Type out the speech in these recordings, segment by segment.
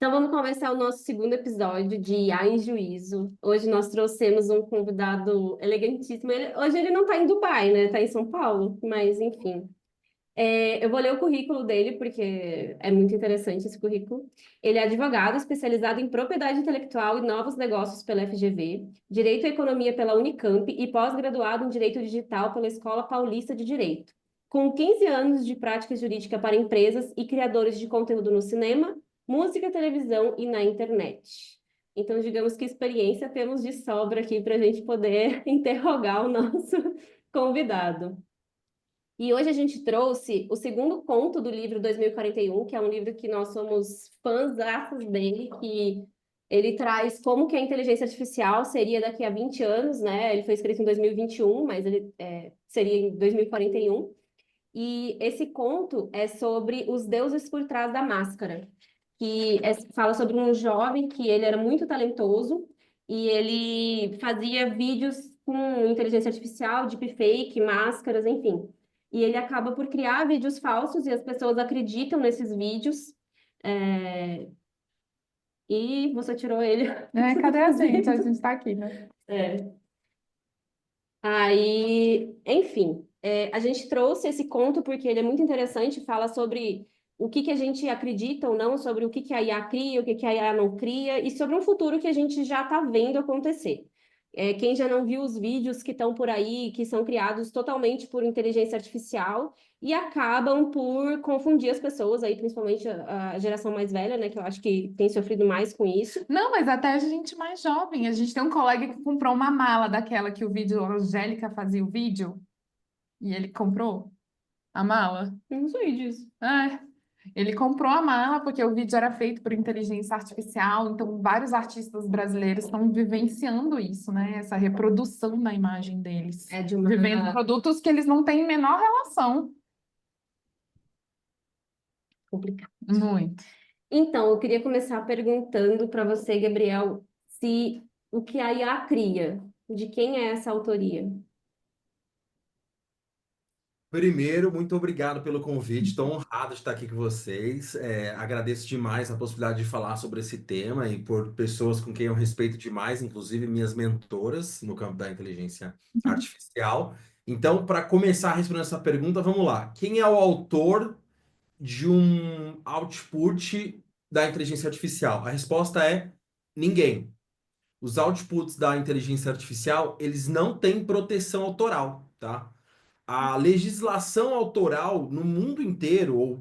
Então vamos começar o nosso segundo episódio de IA em Juízo. Hoje nós trouxemos um convidado elegantíssimo. Hoje ele não está em Dubai, né? Está em São Paulo, mas enfim. Eu vou ler o currículo dele porque é muito interessante esse currículo. Ele é advogado especializado em propriedade intelectual e novos negócios pela FGV, Direito e Economia pela Unicamp e pós-graduado em Direito Digital pela Escola Paulista de Direito. Com 15 anos de prática jurídica para empresas e criadores de conteúdo no cinema, música, televisão e na internet. Então, digamos que experiência temos de sobra aqui para a gente poder interrogar o nosso convidado. E hoje a gente trouxe o segundo conto do livro 2041, que é um livro que nós somos fãs dele, que ele traz como que a inteligência artificial seria daqui a 20 anos, né? Ele foi escrito em 2021, mas ele seria em 2041. E esse conto é sobre os deuses por trás da máscara, fala sobre um jovem que ele era muito talentoso e ele fazia vídeos com inteligência artificial, deepfake, máscaras, enfim. E ele acaba por criar vídeos falsos e as pessoas acreditam nesses vídeos. é, E você tirou ele. Cadê a gente? A gente tá aqui, né? É. Aí, enfim, a gente trouxe esse conto porque ele é muito interessante, fala sobre o que que a gente acredita ou não, sobre o que que a IA cria, o que que a IA não cria, e sobre um futuro que a gente já está vendo acontecer. Quem já não viu os vídeos que estão por aí, que são criados totalmente por inteligência artificial e acabam por confundir as pessoas, aí, principalmente a geração mais velha, né, que eu acho que tem sofrido mais com isso. Não, mas até a gente mais jovem. A gente tem um colega que comprou uma mala daquela que o vídeo, a Angélica fazia o vídeo, e ele comprou a mala. Não sei disso. É, ele comprou a mala porque o vídeo era feito por inteligência artificial, então vários artistas brasileiros estão vivenciando isso, né? Essa reprodução da imagem deles, É de vivendo uma produtos que eles não têm menor relação. complicada. Muito. Então, eu queria começar perguntando para você, Gabriel, se o que a IA cria, de quem é essa autoria? Primeiro, muito obrigado pelo convite. Estou honrado de estar aqui com vocês. Agradeço demais a possibilidade de falar sobre esse tema e por pessoas com quem eu respeito demais, inclusive minhas mentoras no campo da inteligência artificial. Então, para começar a responder essa pergunta, vamos lá. Quem é o autor de um output da inteligência artificial? A resposta é ninguém. Os outputs da inteligência artificial, eles não têm proteção autoral, tá? A legislação autoral no mundo inteiro,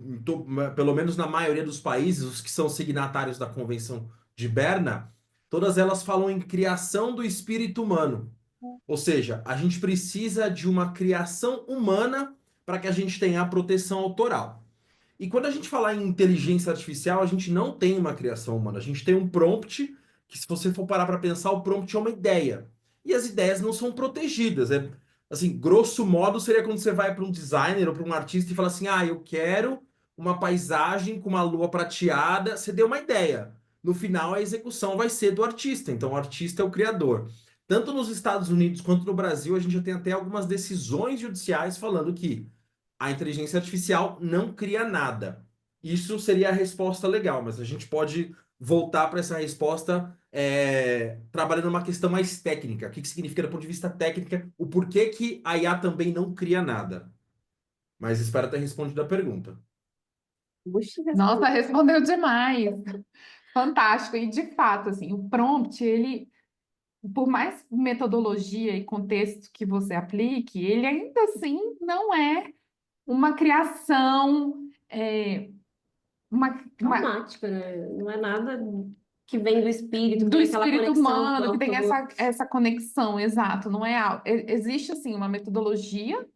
pelo menos na maioria dos países, os que são signatários da Convenção de Berna, todas elas falam em criação do espírito humano. Ou seja, a gente precisa de uma criação humana para que a gente tenha a proteção autoral. E quando a gente fala em inteligência artificial, a gente não tem uma criação humana, a gente tem um prompt, que se você for parar para pensar, o prompt é uma ideia. E as ideias não são protegidas. Assim, grosso modo, seria quando você vai para um designer ou para um artista e fala assim: ah, eu quero uma paisagem com uma lua prateada. Você deu uma ideia. No final, a execução vai ser do artista. Então, o artista é o criador. Tanto nos Estados Unidos quanto no Brasil, a gente já tem até algumas decisões judiciais falando que a inteligência artificial não cria nada. Isso seria a resposta legal, mas a gente pode voltar para essa resposta trabalhando uma questão mais técnica. O que significa do ponto de vista técnico, o porquê que a IA também não cria nada. Mas espero ter respondido a pergunta. Puxa, Nossa, respondeu demais. Fantástico. E de fato, assim, o prompt, ele, por mais metodologia e contexto que você aplique, ele ainda assim não é uma criação, uma automática, né? Não é nada que vem do espírito, que do tem aquela espírito conexão com humano, que o tem robô. essa conexão, exato. Não é, existe assim uma metodologia,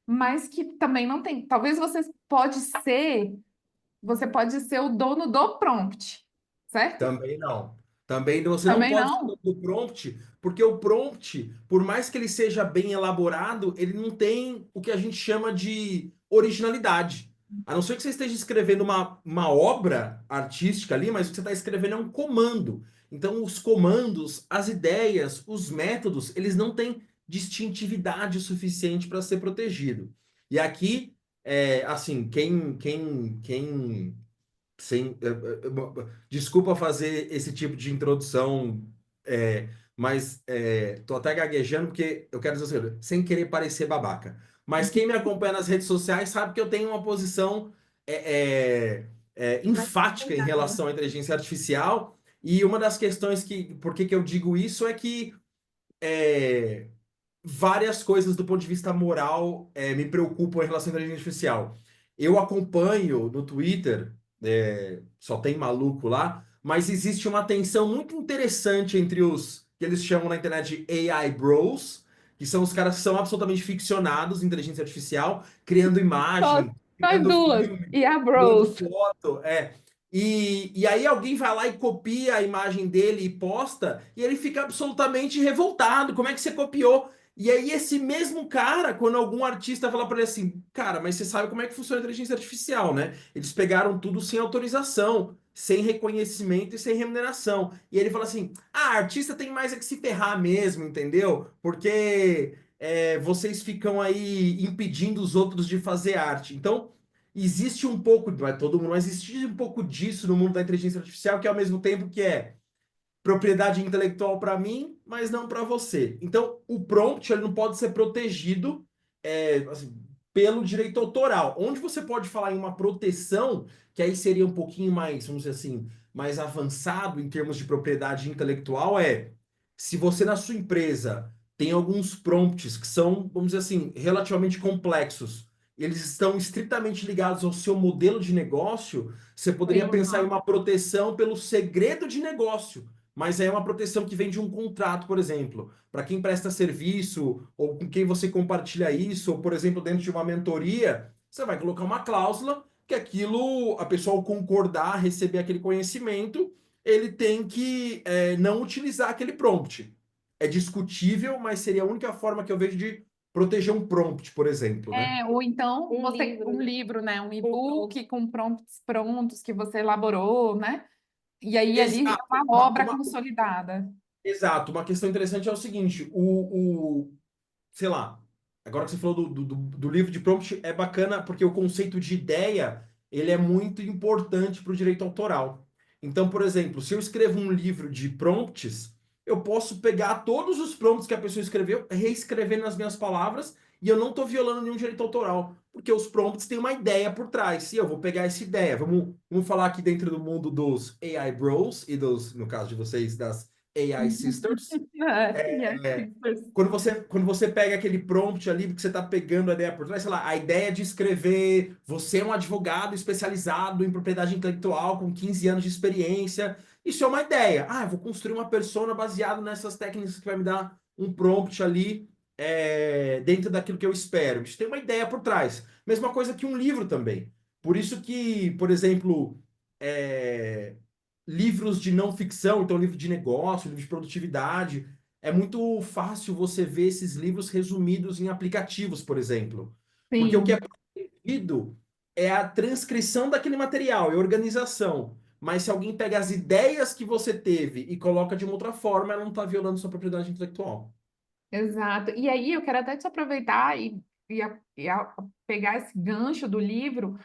mas que também não tem. Talvez você pode ser o dono do prompt, certo? Também não. Também você não Também pode ser não. do prompt, porque o prompt, por mais que ele seja bem elaborado, ele não tem o que a gente chama de originalidade. A não ser que você esteja escrevendo uma obra artística ali, mas o que você está escrevendo é um comando. Então, os comandos, as ideias, os métodos, eles não têm distintividade suficiente para ser protegido. E aqui, assim, quem sem, desculpa fazer esse tipo de introdução, mas tô até gaguejando porque eu quero dizer assim, sem querer parecer babaca. Mas quem me acompanha nas redes sociais sabe que eu tenho uma posição Mas enfática em relação à inteligência artificial. E uma das questões por que que eu digo isso é que é, várias coisas do ponto de vista moral me preocupam em relação à inteligência artificial. Eu acompanho no Twitter, só tem maluco lá, mas existe uma tensão muito interessante entre os que eles chamam na internet de AI Bros, que são os caras que são absolutamente ficcionados em inteligência artificial, criando Nós, imagem, nós criando duas, filme, e a criando Bros. foto, E aí alguém vai lá e copia a imagem dele e posta, e ele fica absolutamente revoltado. Como é que você copiou? E aí, esse mesmo cara, quando algum artista fala para ele assim, cara, mas você sabe como é que funciona a inteligência artificial, né? Eles pegaram tudo sem autorização, sem reconhecimento e sem remuneração. E ele fala assim: artista tem mais é que se ferrar mesmo, entendeu? Porque vocês ficam aí impedindo os outros de fazer arte. Então, existe um pouco, não é todo mundo, mas existe um pouco disso no mundo da inteligência artificial, que ao mesmo tempo que propriedade intelectual para mim, mas não para você. Então, o prompt ele não pode ser protegido assim, pelo direito autoral. Onde você pode falar em uma proteção, que aí seria um pouquinho mais, vamos dizer assim, mais avançado em termos de propriedade intelectual, se você na sua empresa tem alguns prompts que são, vamos dizer assim, relativamente complexos, eles estão estritamente ligados ao seu modelo de negócio, você poderia Sim. pensar em uma proteção pelo segredo de negócio, mas é uma proteção que vem de um contrato, por exemplo, para quem presta serviço ou com quem você compartilha isso, ou por exemplo, dentro de uma mentoria, você vai colocar uma cláusula que aquilo, a pessoa ao concordar, receber aquele conhecimento, ele tem que não utilizar aquele prompt. É discutível, mas seria a única forma que eu vejo de proteger um prompt, por exemplo, né? Ou então Um livro, um né? livro, né? Um Um e-book prompt. com prompts prontos que você elaborou, né? E aí ali é Exato. uma obra consolidada. Exato. Uma questão interessante é o seguinte, sei lá, agora que você falou do livro de prompt, é bacana porque o conceito de ideia, ele é muito importante para o direito autoral. Então, por exemplo, se eu escrevo um livro de prompts, eu posso pegar todos os prompts que a pessoa escreveu, reescrever nas minhas palavras, e eu não estou violando nenhum direito autoral, porque os prompts têm uma ideia por trás, e eu vou pegar essa ideia. Vamos falar aqui dentro do mundo dos AI Bros e dos, no caso de vocês, das AI Sisters. E É, assim, quando você pega aquele prompt ali, porque você está pegando a ideia por trás, sei lá, a ideia de escrever, você é um advogado especializado em propriedade intelectual com 15 anos de experiência, isso é uma ideia. Eu vou construir uma persona baseado nessas técnicas que vai me dar um prompt ali dentro daquilo que eu espero. Isso tem uma ideia por trás. Mesma coisa que um livro também. Por isso que, por exemplo, é, livros de não ficção, então livro de negócio, livro de produtividade, é muito fácil você ver esses livros resumidos em aplicativos, por exemplo. Porque o que é sim, proibido é a transcrição daquele material, é a organização. Mas se alguém pega as ideias que você teve e coloca de uma outra forma, ela não está violando sua propriedade intelectual. exato. E aí eu quero até te aproveitar pegar esse gancho do livro.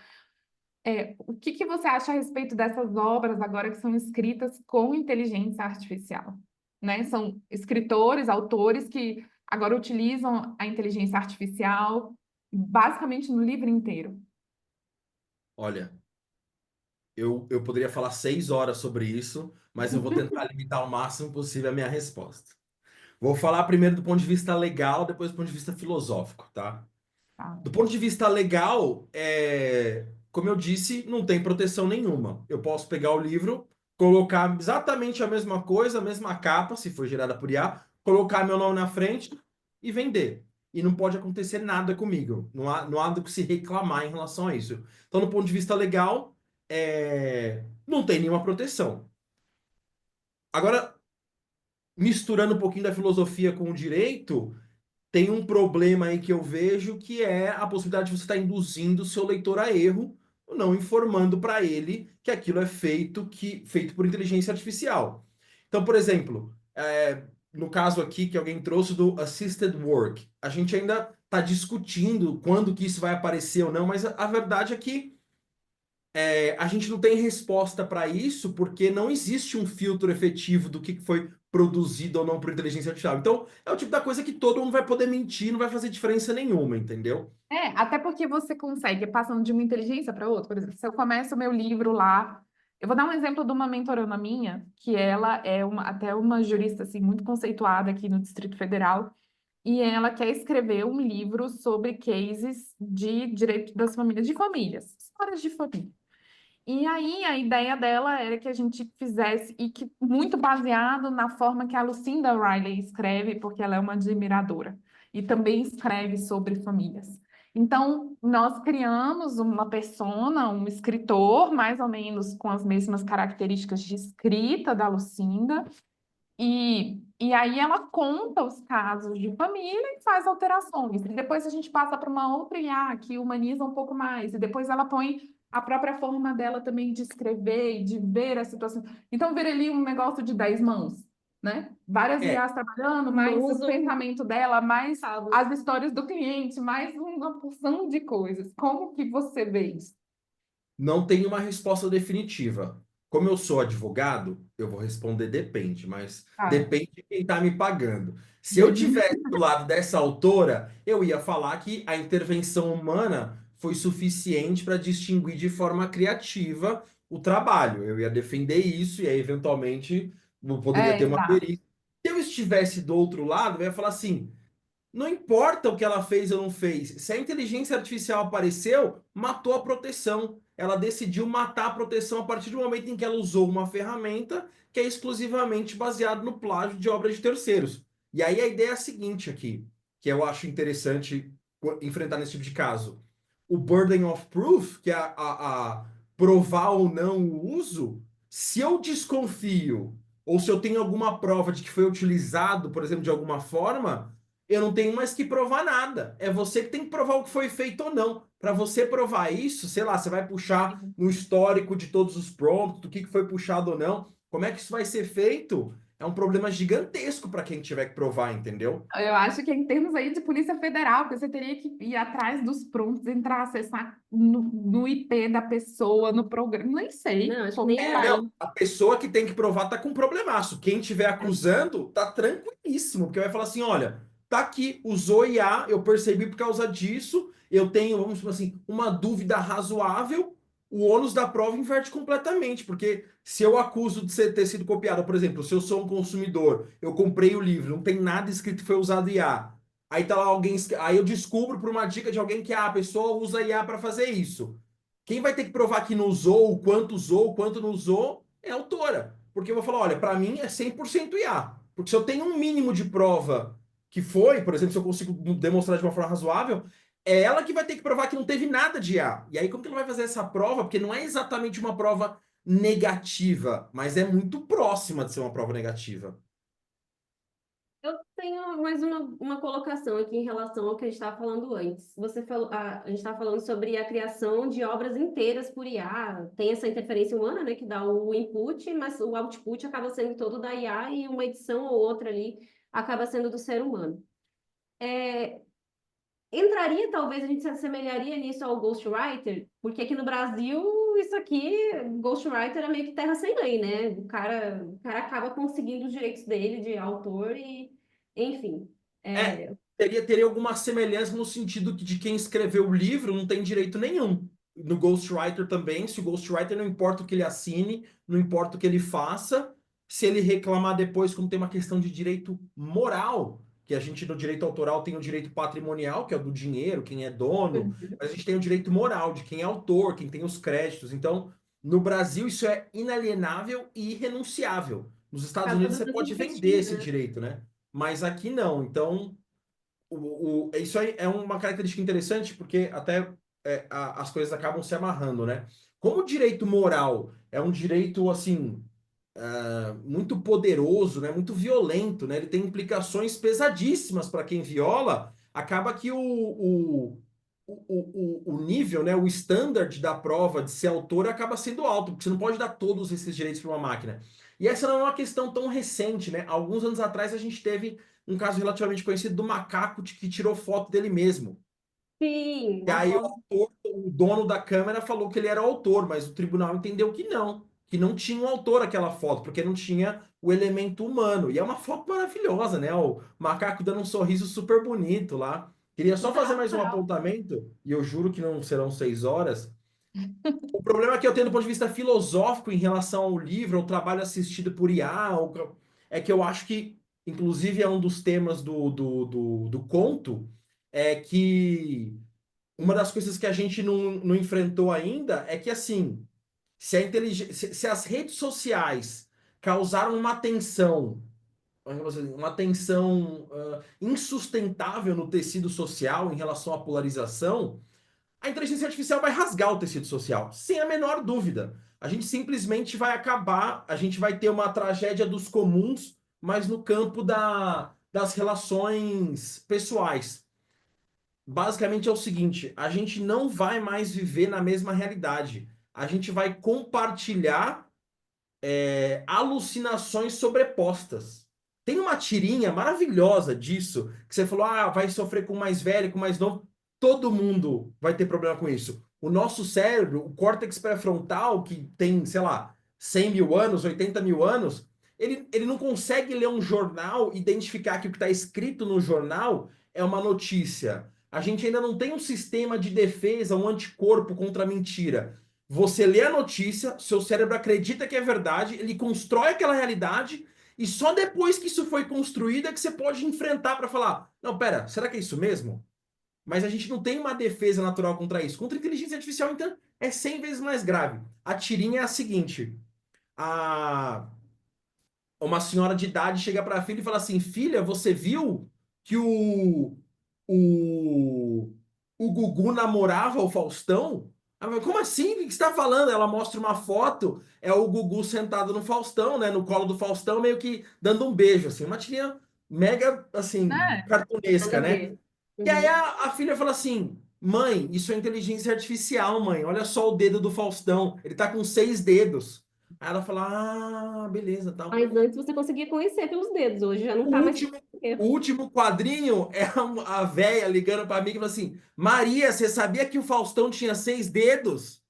O que que você acha a respeito dessas obras agora que são escritas com inteligência artificial? Né? São escritores, autores que agora utilizam a inteligência artificial basicamente no livro inteiro. Olha, eu poderia falar 6 horas sobre isso, mas eu vou tentar limitar ao máximo possível a minha resposta. Vou falar primeiro do ponto de vista legal, depois do ponto de vista filosófico, tá? Tá? Do ponto de vista legal, como eu disse, não tem proteção nenhuma. Eu posso pegar o livro, colocar exatamente a mesma coisa, a mesma capa, se for gerada por IA, colocar meu nome na frente e vender. E não pode acontecer nada comigo. Não há do que se reclamar em relação a isso. Então, do ponto de vista legal, não tem nenhuma proteção. Agora, misturando um pouquinho da filosofia com o direito, tem um problema aí que eu vejo que é a possibilidade de você estar induzindo o seu leitor a erro, não informando para ele que aquilo é feito por inteligência artificial. Então, por exemplo, no caso aqui que alguém trouxe do assisted work, a gente ainda está discutindo quando que isso vai aparecer ou não, mas a verdade é que a gente não tem resposta para isso porque não existe um filtro efetivo do que foi produzido ou não por inteligência artificial. Então, é o tipo da coisa que todo mundo vai poder mentir, não vai fazer diferença nenhuma, entendeu? Até porque você consegue, passando de uma inteligência para outra. Por exemplo, se eu começo o meu livro lá, eu vou dar um exemplo de uma mentoranda minha, que ela é até uma jurista assim, muito conceituada aqui no Distrito Federal, e ela quer escrever um livro sobre cases de direito das famílias, de famílias, histórias de família. E aí a ideia dela era que a gente fizesse, e que muito baseado na forma que a Lucinda Riley escreve, porque ela é uma admiradora, e também escreve sobre famílias. Então, nós criamos uma persona, um escritor, mais ou menos com as mesmas características de escrita da Lucinda, e aí ela conta os casos de família e faz alterações. E depois a gente passa para uma outra IA que humaniza um pouco mais. E depois ela põe a própria forma dela também de escrever e de ver a situação. Então vira ali um negócio de 10 mãos, né? Várias É, IAs trabalhando, mais Mãos o pensamento dela, mais cabos. as histórias do cliente, mais uma porção de coisas. Como que você vê isso? não tem uma resposta definitiva. Como eu sou advogado, eu vou responder depende, mas Ah, depende de quem está me pagando. Se eu tivesse do lado dessa autora, eu ia falar que a intervenção humana foi suficiente para distinguir de forma criativa o trabalho. Eu ia defender isso e aí, eventualmente, eu poderia ter uma exato. perícia. Se eu estivesse do outro lado, eu ia falar assim. Não importa o que ela fez ou não fez. Se a inteligência artificial apareceu, matou a proteção. Ela decidiu matar a proteção a partir do momento em que ela usou uma ferramenta que é exclusivamente baseada no plágio de obras de terceiros. E aí a ideia é a seguinte aqui, que eu acho interessante enfrentar nesse tipo de caso. O burden of proof, que é a provar ou não o uso, se eu desconfio ou se eu tenho alguma prova de que foi utilizado, por exemplo, de alguma forma, eu não tenho mais que provar nada. É você que tem que provar o que foi feito ou não. Para você provar isso, sei lá, você vai puxar no histórico de todos os prompts, do que foi puxado ou não. Como é que isso vai ser feito? É um problema gigantesco para quem tiver que provar, entendeu? Eu acho que em termos aí de Polícia Federal, porque você teria que ir atrás dos prompts, entrar, acessar no IP da pessoa, no programa, nem sei Não, acho que como nem que vai. faz. Não, a pessoa que tem que provar tá com um problemaço. Quem estiver acusando tá tranquilíssimo, porque vai falar assim: olha, tá aqui, usou IA, eu percebi por causa disso, eu tenho, vamos supor assim, uma dúvida razoável, o ônus da prova inverte completamente, porque se eu acuso de ter sido copiado, por exemplo, se eu sou um consumidor, eu comprei o livro, não tem nada escrito que foi usado IA. Aí tá lá alguém, aí eu descubro por uma dica de alguém que a pessoa usa IA para fazer isso. Quem vai ter que provar que não usou, o quanto não usou, é a autora. Porque eu vou falar, olha, para mim é 100% IA. Porque se eu tenho um mínimo de prova que foi, por exemplo, se eu consigo demonstrar de uma forma razoável, é ela que vai ter que provar que não teve nada de IA. E aí como que ela vai fazer essa prova? Porque não é exatamente uma prova negativa, mas é muito próxima de ser uma prova negativa. Eu tenho mais uma colocação aqui em relação ao que a gente estava falando antes. Você falou, a gente estava falando sobre a criação de obras inteiras por IA. Tem essa interferência humana, né, que dá o input, mas o output acaba sendo todo da IA e uma edição ou outra ali acaba sendo do ser humano. Entraria, talvez, a gente se assemelharia nisso ao Ghostwriter, porque aqui no Brasil, isso aqui, Ghostwriter é meio que terra sem lei, né? O cara acaba conseguindo os direitos dele de autor e, enfim. É, É, teria alguma semelhança no sentido que de quem escreveu o livro não tem direito nenhum. No Ghostwriter também, se o Ghostwriter não importa o que ele assine, não importa o que ele faça, se ele reclamar depois, como tem uma questão de direito moral, que a gente no direito autoral tem o direito patrimonial, que é o do dinheiro, quem é dono, mas a gente tem o direito moral, de quem é autor, quem tem os créditos. Então, no Brasil, isso é inalienável e irrenunciável. Nos Estados caso Unidos, toda você coisa pode de vender pesquisa, esse né? direito, né? Mas aqui não. Então, isso aí é uma característica interessante, porque até as coisas acabam se amarrando, né? Como o direito moral é um direito, assim, muito poderoso, né? Muito violento, né? Ele tem implicações pesadíssimas para quem viola, acaba que o nível, né? O standard da prova de ser autor acaba sendo alto, porque você não pode dar todos esses direitos para uma máquina. E essa não é uma questão tão recente, né? Alguns anos atrás a gente teve um caso relativamente conhecido do macaco que tirou foto dele mesmo. Sim, E a aí foto. o dono da câmera falou que ele era o autor, mas o tribunal entendeu que não tinha um autor aquela foto, porque não tinha o elemento humano. E é uma foto maravilhosa, né? O macaco dando um sorriso super bonito lá. Queria só fazer mais um Total. apontamento, e eu juro que não serão 6 horas. O problema que eu tenho do ponto de vista filosófico em relação ao livro, ao trabalho assistido por IA, é que eu acho que, inclusive, é um dos temas do conto, é que uma das coisas que a gente não enfrentou ainda é que, assim, se, se as redes sociais causaram uma tensão insustentável no tecido social em relação à polarização, a inteligência artificial vai rasgar o tecido social, sem a menor dúvida. A gente simplesmente vai acabar, a gente vai ter uma tragédia dos comuns, mas no campo das relações pessoais. Basicamente é o seguinte: a gente não vai mais viver na mesma realidade. A gente vai compartilhar alucinações sobrepostas. Tem uma tirinha maravilhosa disso, que você falou, ah, vai sofrer com o mais velho, com o mais novo. Todo mundo vai ter problema com isso. O nosso cérebro, o córtex pré-frontal, que tem, sei lá, 100 mil anos, 80 mil anos, ele não consegue ler um jornal, identificar que o que está escrito no jornal é uma notícia. A gente ainda não tem um sistema de defesa, um anticorpo contra a mentira. Você lê a notícia, seu cérebro acredita que é verdade, ele constrói aquela realidade e só depois que isso foi construído é que você pode enfrentar para falar: não, pera, será que é isso mesmo? Mas a gente não tem uma defesa natural contra isso. Contra a inteligência artificial, então, é 100 vezes mais grave. A tirinha é a seguinte: a uma senhora de idade chega para a filha e fala assim: filha, você viu que o, o Gugu namorava o Faustão? Ela fala, como assim? O que você está falando? Ela mostra uma foto, é o Gugu sentado no Faustão, né? No colo do Faustão, meio que dando um beijo, assim, uma tirinha mega, assim, É. Nada cartunesca, a né? ver. E aí Uhum. a filha fala assim: mãe, isso é inteligência artificial, mãe. Olha só o dedo do Faustão. Ele tá com 6 dedos. Aí ela fala: ah, beleza, tal. Mas antes você conseguia conhecer pelos dedos, hoje já não O tá mais último, o conseguindo. último quadrinho é a véia ligando para mim e falando assim: Maria, você sabia que o Faustão tinha 6 dedos?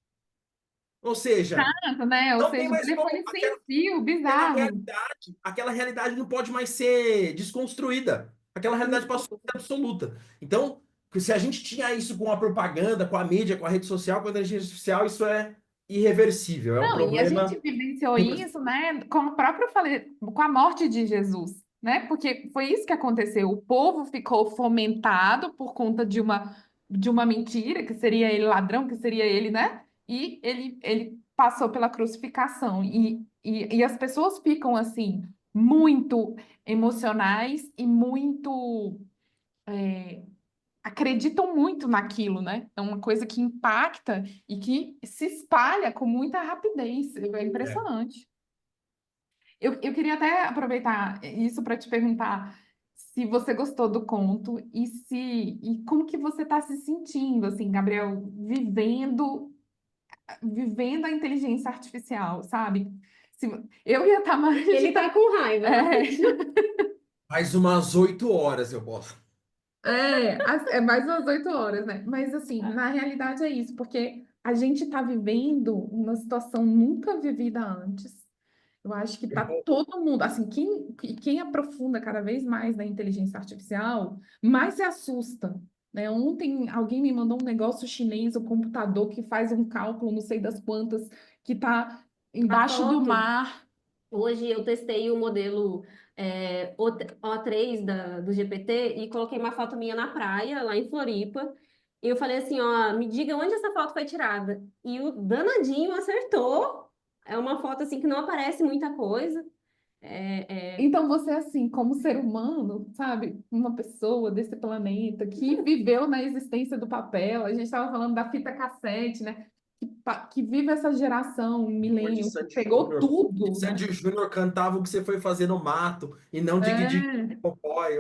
Ou seja, Tanto, né? Ou não tem seja, mais como. telefone sem fio, Aquela bizarro. realidade, aquela realidade não pode mais ser desconstruída. Aquela realidade passou a ser absoluta. Então, se a gente tinha isso com a propaganda, com a mídia, com a rede social, com a inteligência artificial, isso é irreversível. É um Não, e a gente problema. vivenciou isso, né, com a própria com a morte de Jesus, né? Porque foi isso que aconteceu. O povo ficou fomentado por conta de uma mentira, que seria ele ladrão, que seria ele, né? E ele passou pela crucificação. E as pessoas ficam assim muito emocionais e muito acreditam muito naquilo, né? É uma coisa que impacta e que se espalha com muita rapidez. É É. impressionante. Eu queria até aproveitar isso para te perguntar se você gostou do conto e como que você está se sentindo, assim, Gabriel, vivendo a inteligência artificial, sabe? Se, eu ia estar mais Ele tá com raiva, né? Mais umas 8 horas eu posso. É mais umas 8 horas, né? Mas assim, na realidade é isso, porque a gente está vivendo uma situação nunca vivida antes. Eu acho que tá todo mundo, assim, quem aprofunda cada vez mais na inteligência artificial, mais se assusta, né? Ontem alguém me mandou um negócio chinês, um computador que faz um cálculo, não sei das quantas, que está A embaixo do foto. mar. Hoje eu testei o modelo O3 do GPT e coloquei uma foto minha na praia, lá em Floripa. E eu falei assim, ó, me diga onde essa foto foi tirada. E o danadinho acertou. É uma foto assim que não aparece muita coisa. É, Então, você, assim, como ser humano, sabe, uma pessoa desse planeta que viveu na existência do papel, a gente estava falando da fita cassete, né, que vive essa geração, um Amor de milênio, que Sandy pegou Júnior. tudo, né? Sandy Júnior cantava o que você foi fazer no mato e não dividir É. popói.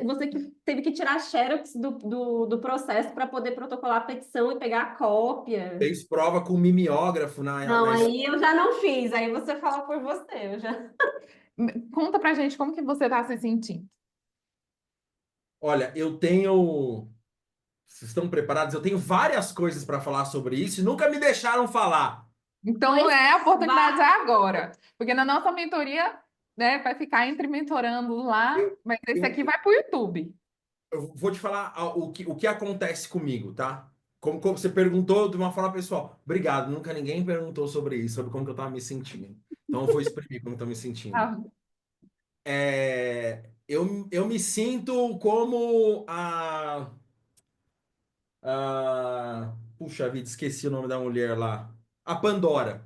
você que teve que tirar xerox do processo para poder protocolar a petição e pegar a cópia. Fez prova com mimeógrafo Não, na escola. aí eu já não fiz. Aí você fala por você. Eu já... Conta pra gente como que você está se sentindo. Olha, eu tenho. Vocês estão preparados? Eu tenho várias coisas para falar sobre isso e nunca me deixaram falar. Então, Pois a oportunidade vá. é agora. Porque na nossa mentoria, né, vai ficar entre mentorando lá, Eu, mas esse eu, aqui vai para o YouTube. eu vou te falar o que acontece comigo, tá? Como você perguntou de uma forma pessoal. Obrigado, nunca ninguém perguntou sobre isso, sobre como que eu estava me sentindo. Então eu vou exprimir como eu estou me sentindo. Ah, Eu me sinto como puxa vida, esqueci o nome da mulher lá. A Pandora.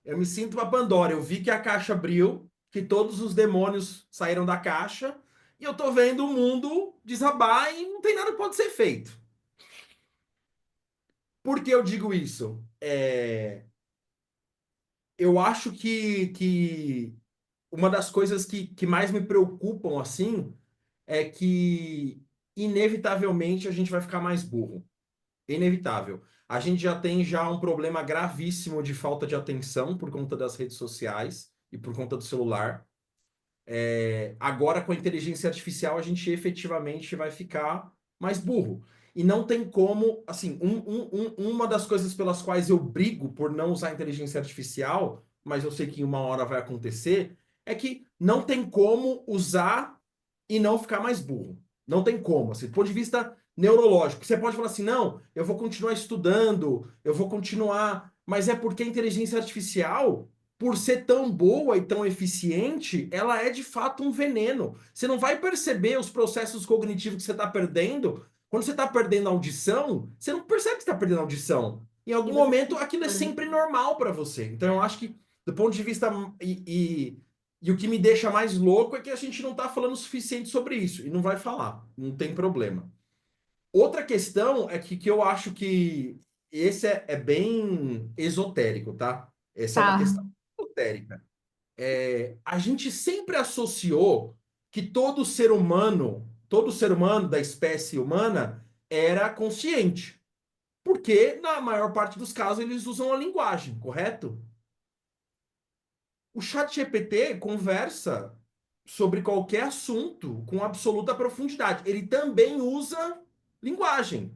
Eu me sinto uma Pandora. Eu vi que a caixa abriu, que todos os demônios saíram da caixa, e eu tô vendo o mundo desabar e não tem nada que pode ser feito. Por que eu digo isso? Eu acho que uma das coisas que mais me preocupam assim é que inevitavelmente a gente vai ficar mais burro. Inevitável. A gente já tem já um problema gravíssimo de falta de atenção por conta das redes sociais e por conta do celular. Agora, com a inteligência artificial, a gente efetivamente vai ficar mais burro. E não tem como, assim, uma das coisas pelas quais eu brigo por não usar inteligência artificial, mas eu sei que uma hora vai acontecer, é que não tem como usar e não ficar mais burro. Não tem como. Assim, do ponto de vista neurológico, você pode falar assim, não, eu vou continuar estudando, eu vou continuar, mas é porque a inteligência artificial por ser tão boa e tão eficiente, ela é de fato um veneno. Você não vai perceber os processos cognitivos que você está perdendo. Quando você está perdendo a audição, você não percebe que está perdendo a audição. Em E algum você momento, fica, aquilo é né? sempre normal para você. Então, eu acho que, do ponto de vista. E o que me deixa mais louco é que a gente não está falando o suficiente sobre isso. E não vai falar. Não tem problema. Outra questão é que eu acho que esse é bem esotérico, tá? Essa é uma tá. questão esotérica. A gente sempre associou que todo ser humano da espécie humana era consciente, porque na maior parte dos casos eles usam a linguagem, correto? O chat GPT conversa sobre qualquer assunto com absoluta profundidade. Ele também usa linguagem.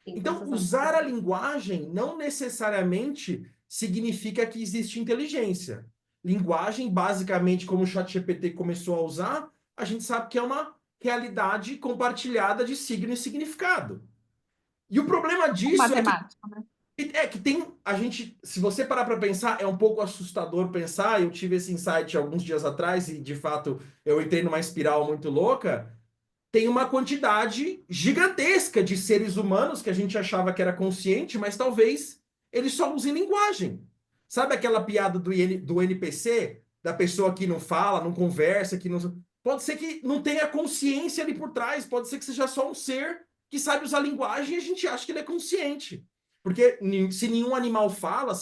Tem Então, processamento. usar a linguagem não necessariamente significa que existe inteligência. Linguagem, basicamente, como o ChatGPT começou a usar, a gente sabe que é uma realidade compartilhada de signo e significado. E o problema disso Matemática, né? é que tem a gente, se você parar para pensar, é um pouco assustador pensar. Eu tive esse insight alguns dias atrás e, de fato, eu entrei numa espiral muito louca. Tem uma quantidade gigantesca de seres humanos que a gente achava que era consciente, mas talvez eles só usem linguagem. Sabe aquela piada do NPC, da pessoa que não fala, não conversa, que não. Pode ser que não tenha consciência ali por trás, pode ser que seja só um ser que sabe usar linguagem e a gente acha que ele é consciente. Porque se nenhum animal fala,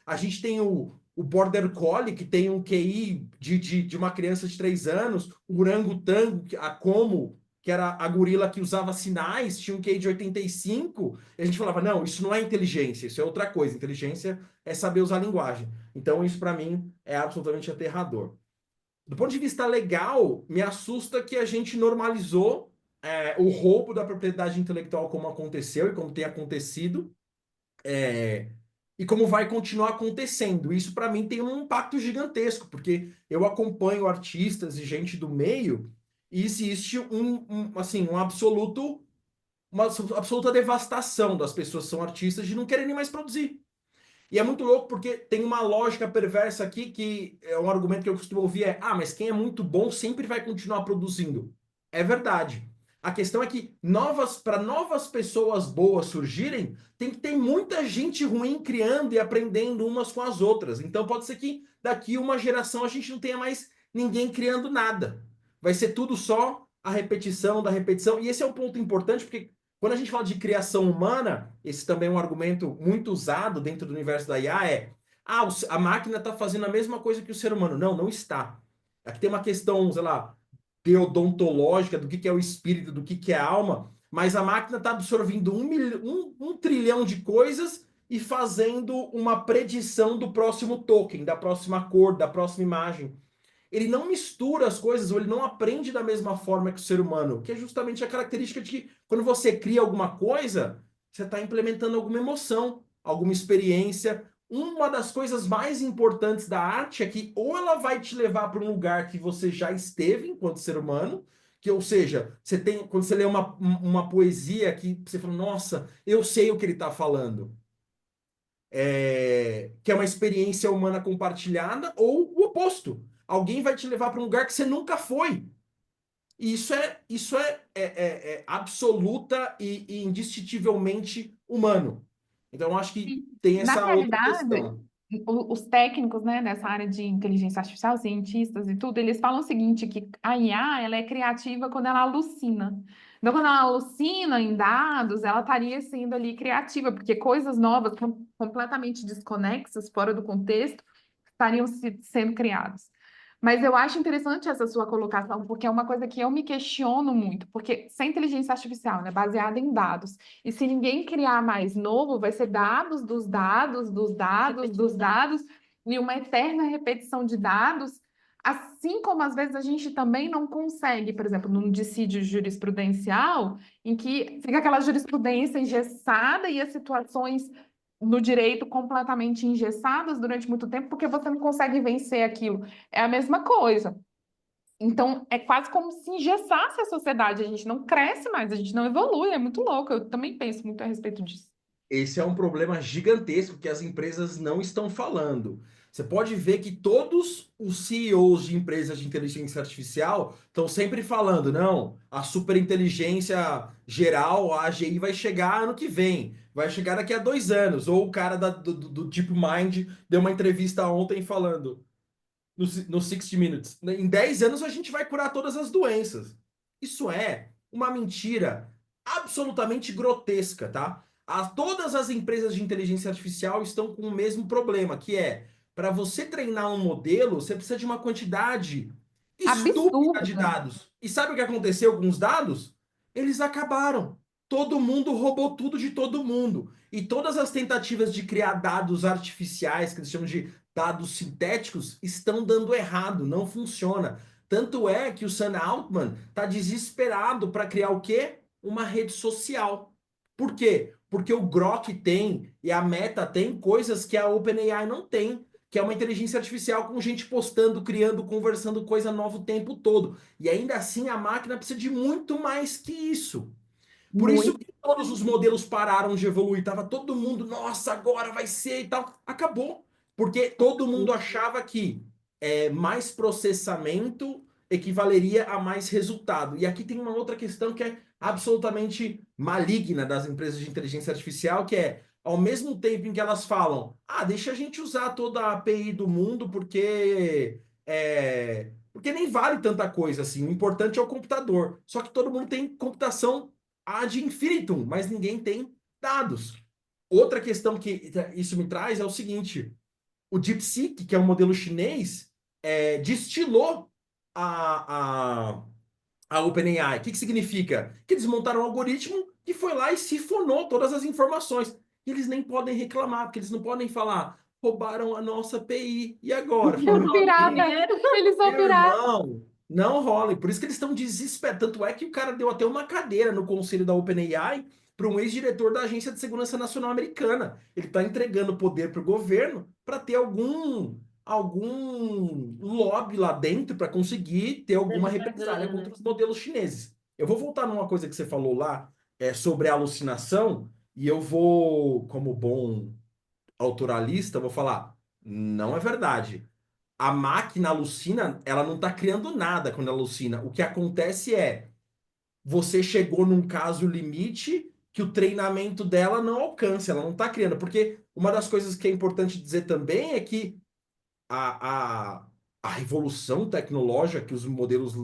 a gente tem o Border Collie, que tem um QI de uma criança de 3 anos, o orangotango, a Como, que era a gorila que usava sinais, tinha um QI de 85, e a gente falava, não, isso não é inteligência, isso é outra coisa. Inteligência é saber usar a linguagem. Então, isso para mim é absolutamente aterrador. Do ponto de vista legal, me assusta que a gente normalizou o roubo da propriedade intelectual como aconteceu e como tem acontecido, é, e como vai continuar acontecendo. Isso, para mim, tem um impacto gigantesco, porque eu acompanho artistas e gente do meio e existe assim, uma absoluta devastação das pessoas que são artistas de não quererem mais produzir. E é muito louco porque tem uma lógica perversa aqui que é um argumento que eu costumo ouvir mas quem é muito bom sempre vai continuar produzindo. É verdade. A questão é que para novas pessoas boas surgirem, tem que ter muita gente ruim criando e aprendendo umas com as outras. Então pode ser que daqui uma geração a gente não tenha mais ninguém criando nada. Vai ser tudo só a repetição da repetição. E esse é um ponto importante porque quando a gente fala de criação humana, esse também é um argumento muito usado dentro do universo da IA, a máquina está fazendo a mesma coisa que o ser humano. Não, não está. Aqui tem uma questão, sei lá, deodontológica do que é o espírito, do que é a alma, mas a máquina está absorvendo um trilhão de coisas e fazendo uma predição do próximo token, da próxima cor, da próxima imagem. ele não mistura as coisas, ou ele não aprende da mesma forma que o ser humano, que é justamente a característica de que quando você cria alguma coisa, você está implementando alguma emoção, alguma experiência. Uma das coisas mais importantes da arte é que ou ela vai te levar para um lugar que você já esteve enquanto ser humano, que, ou seja, você tem, quando você lê uma poesia que você fala, nossa, eu sei o que ele está falando. Que é uma experiência humana compartilhada, ou o oposto. Alguém vai te levar para um lugar que você nunca foi. E isso é absoluta e indistintivelmente humano. Então, eu acho que tem Na essa outra realidade, questão. os técnicos, né, dessa área de inteligência artificial, cientistas e tudo, eles falam o seguinte, que a IA, ela é criativa quando ela alucina. Então, quando ela alucina em dados, ela estaria sendo ali criativa, porque coisas novas, completamente desconexas, fora do contexto, estariam sendo criadas. Mas eu acho interessante essa sua colocação, porque é uma coisa que eu me questiono muito, porque se a inteligência artificial, né, baseada em dados, e se ninguém criar mais novo, vai ser dados dos dados, dos dados, dos dados, e uma eterna repetição de dados, assim como às vezes a gente também não consegue, por exemplo, num dissídio jurisprudencial, em que fica aquela jurisprudência engessada e as situações no direito completamente engessadas durante muito tempo, porque você não consegue vencer aquilo. É a mesma coisa. Então, é quase como se engessasse a sociedade. A gente não cresce mais, a gente não evolui. É muito louco. Eu também penso muito a respeito disso. Esse é um problema gigantesco que as empresas não estão falando. Você pode ver que todos os CEOs de empresas de inteligência artificial estão sempre falando, não, a superinteligência geral, a AGI, vai chegar ano que vem, vai chegar daqui a 2 anos. Ou o cara do DeepMind deu uma entrevista ontem falando, no 60 Minutes, em 10 anos a gente vai curar todas as doenças. Isso é uma mentira absolutamente grotesca, tá? Todas as empresas de inteligência artificial estão com o mesmo problema, que é, para você treinar um modelo, você precisa de uma quantidade estúpida de Absurda. dados. E sabe o que aconteceu com os dados? Eles acabaram. Todo mundo roubou tudo de todo mundo. E todas as tentativas de criar dados artificiais, que eles chamam de dados sintéticos, estão dando errado, não funciona. Tanto é que o Sam Altman está desesperado para criar o quê? Uma rede social. Por quê? Porque o Grok tem e a Meta tem coisas que a OpenAI não tem, que é uma inteligência artificial com gente postando, criando, conversando coisa nova o tempo todo. E ainda assim a máquina precisa de muito mais que isso. Por isso Muito. que todos os modelos pararam de evoluir. Tava todo mundo, nossa, agora vai ser e tal. Acabou. Porque todo mundo achava que mais processamento equivaleria a mais resultado. E aqui tem uma outra questão que é absolutamente maligna das empresas de inteligência artificial, que é, ao mesmo tempo em que elas falam, deixa a gente usar toda a API do mundo, porque nem vale tanta coisa assim. O importante é o computador. Só que todo mundo tem computação ad infinitum, mas ninguém tem dados. Outra questão que isso me traz é o seguinte: o DeepSeek, que é um modelo chinês, destilou a, a, a OpenAI. O que significa? Que eles montaram um algoritmo que foi lá e sifonou todas as informações. E eles nem podem reclamar, porque eles não podem falar, roubaram a nossa API. E agora? Fala, meu Pirata. amigo, Eles são meu piratas. irmão, não rola. E por isso que eles estão desesperados. Tanto é que o cara deu até uma cadeira no conselho da OpenAI para um ex-diretor da Agência de Segurança Nacional Americana. Ele está entregando poder para o governo para ter algum lobby lá dentro para conseguir ter alguma represália contra os modelos chineses. Eu vou voltar numa coisa que você falou lá sobre a alucinação e eu vou, como bom autoralista, vou falar, não é verdade. A máquina alucina, ela não está criando nada quando ela alucina. O que acontece é, você chegou num caso limite que o treinamento dela não alcança, ela não está criando. Porque uma das coisas que é importante dizer também é que a, a, a revolução tecnológica que os modelos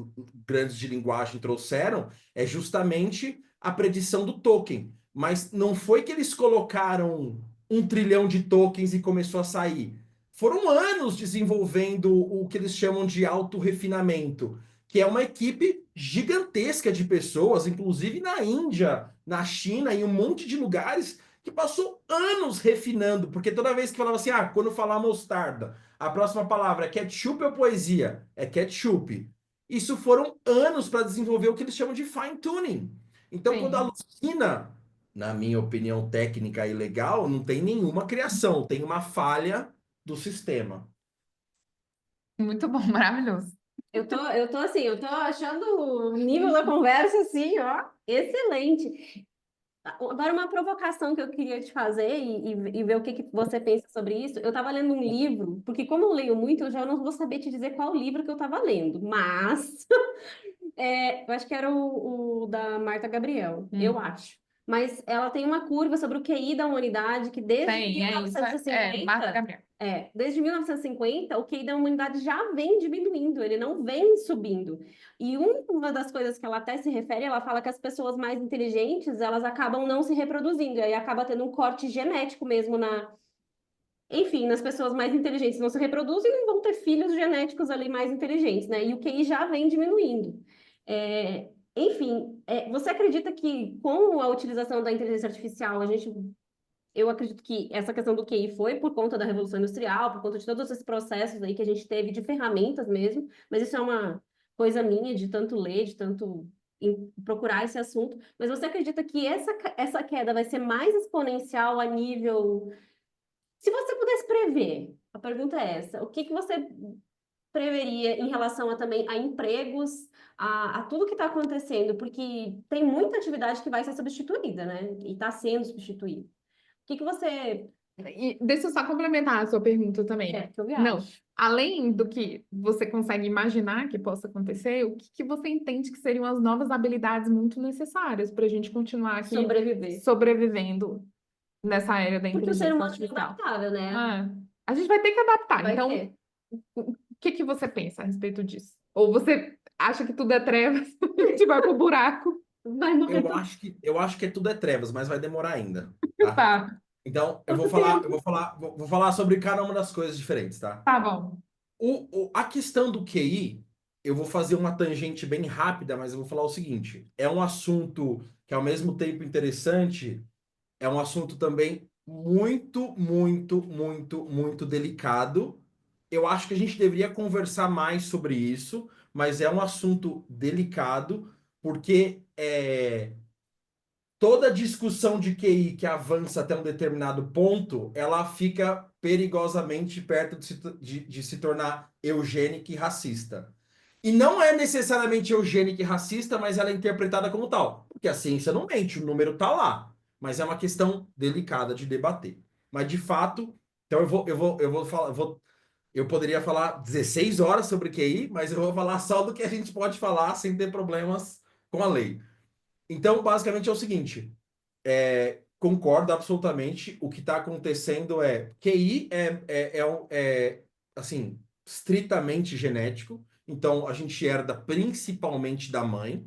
grandes de linguagem trouxeram é justamente a predição do token. Mas não foi que eles colocaram 1 trilhão de tokens e começou a sair. Foram anos desenvolvendo o que eles chamam de auto-refinamento, que é uma equipe gigantesca de pessoas, inclusive na Índia, na China, em um monte de lugares, que passou anos refinando, porque toda vez que falava assim, quando falar mostarda, a próxima palavra é ketchup ou poesia? É ketchup. Isso foram anos para desenvolver o que eles chamam de fine tuning. Então, quando Sim. alucina, na minha opinião técnica e legal, não tem nenhuma criação, tem uma falha do sistema. Muito bom, maravilhoso. Eu tô achando o nível da conversa assim, ó, excelente. Agora, uma provocação que eu queria te fazer e ver o que você pensa sobre isso. Eu estava lendo um livro, porque como eu leio muito, eu já não vou saber te dizer qual livro que eu estava lendo, mas eu acho que era o da Marta Gabriel, eu Hum. acho. Mas ela tem uma curva sobre o QI da humanidade que desde Tem, é isso. Marta 1950, Gabriel. desde 1950, o QI da humanidade já vem diminuindo, ele não vem subindo. E uma das coisas que ela até se refere, ela fala que as pessoas mais inteligentes, elas acabam não se reproduzindo, e aí acaba tendo um corte genético mesmo enfim, nas pessoas mais inteligentes não se reproduzem e não vão ter filhos genéticos ali mais inteligentes, né? E o QI já vem diminuindo. Enfim, você acredita que com a utilização da inteligência artificial, eu acredito que essa questão do QI foi por conta da Revolução Industrial, por conta de todos esses processos aí que a gente teve de ferramentas mesmo, mas isso é uma coisa minha de tanto ler, de tanto procurar esse assunto. Mas você acredita que essa queda vai ser mais exponencial a nível se você pudesse prever, a pergunta é essa, o que que você preveria em relação também a empregos, a tudo que está acontecendo? Porque tem muita atividade que vai ser substituída, né? E está sendo substituída. O que que você... E deixa eu só complementar a sua pergunta também. que eu Não, acho? além do que você consegue imaginar que possa acontecer, o que que você entende que seriam as novas habilidades muito necessárias para a gente continuar aqui Sobreviver. sobrevivendo nessa era da Porque o ser inteligência humano é artificial? adaptável, né? Ah, a gente vai ter que adaptar. Vai Então, ter. o que que você pensa a respeito disso? Ou você acha que tudo é trevas e a gente vai pro buraco? Vai morrer todo Eu acho que tudo é trevas, mas vai demorar ainda, tá? Tá, Então, tempo. vou falar sobre cada uma das coisas diferentes, tá? tá bom. A questão do QI, eu vou fazer uma tangente bem rápida, mas eu vou falar o seguinte: é um assunto que, ao mesmo tempo interessante, é um assunto também muito delicado. Eu acho que a gente deveria conversar mais sobre isso, mas é um assunto delicado, porque toda discussão de QI que avança até um determinado ponto, ela fica perigosamente perto de se tornar eugênica e racista. E não é necessariamente eugênica e racista, mas ela é interpretada como tal. Porque a ciência não mente, o número está lá. Mas é uma questão delicada de debater. Mas de fato, então eu vou falar, eu poderia falar 16 horas sobre QI, mas eu vou falar só do que a gente pode falar sem ter problemas com a lei. Então, basicamente é o seguinte: concordo absolutamente. O que está acontecendo QI assim, estritamente genético. Então, a gente herda principalmente da mãe.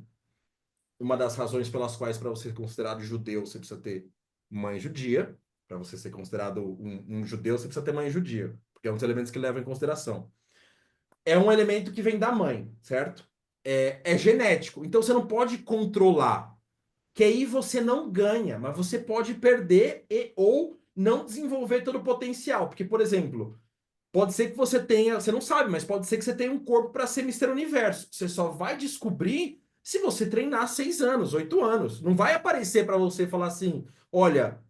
Uma das razões pelas quais, para você ser considerado judeu, você precisa ter mãe judia. Para você ser considerado um judeu, você precisa ter mãe judia. Porque é um dos elementos que levam em consideração. É um elemento que vem da mãe, certo? É genético. Então, você não pode controlar que aí você não ganha, mas você pode perder ou não desenvolver todo o potencial. Porque, por exemplo, pode ser que você tenha, você não sabe, mas pode ser que você tenha um corpo para ser Mister Universo. Você só vai descobrir se você treinar 6 anos, 8 anos. Não vai aparecer para você falar assim: olha,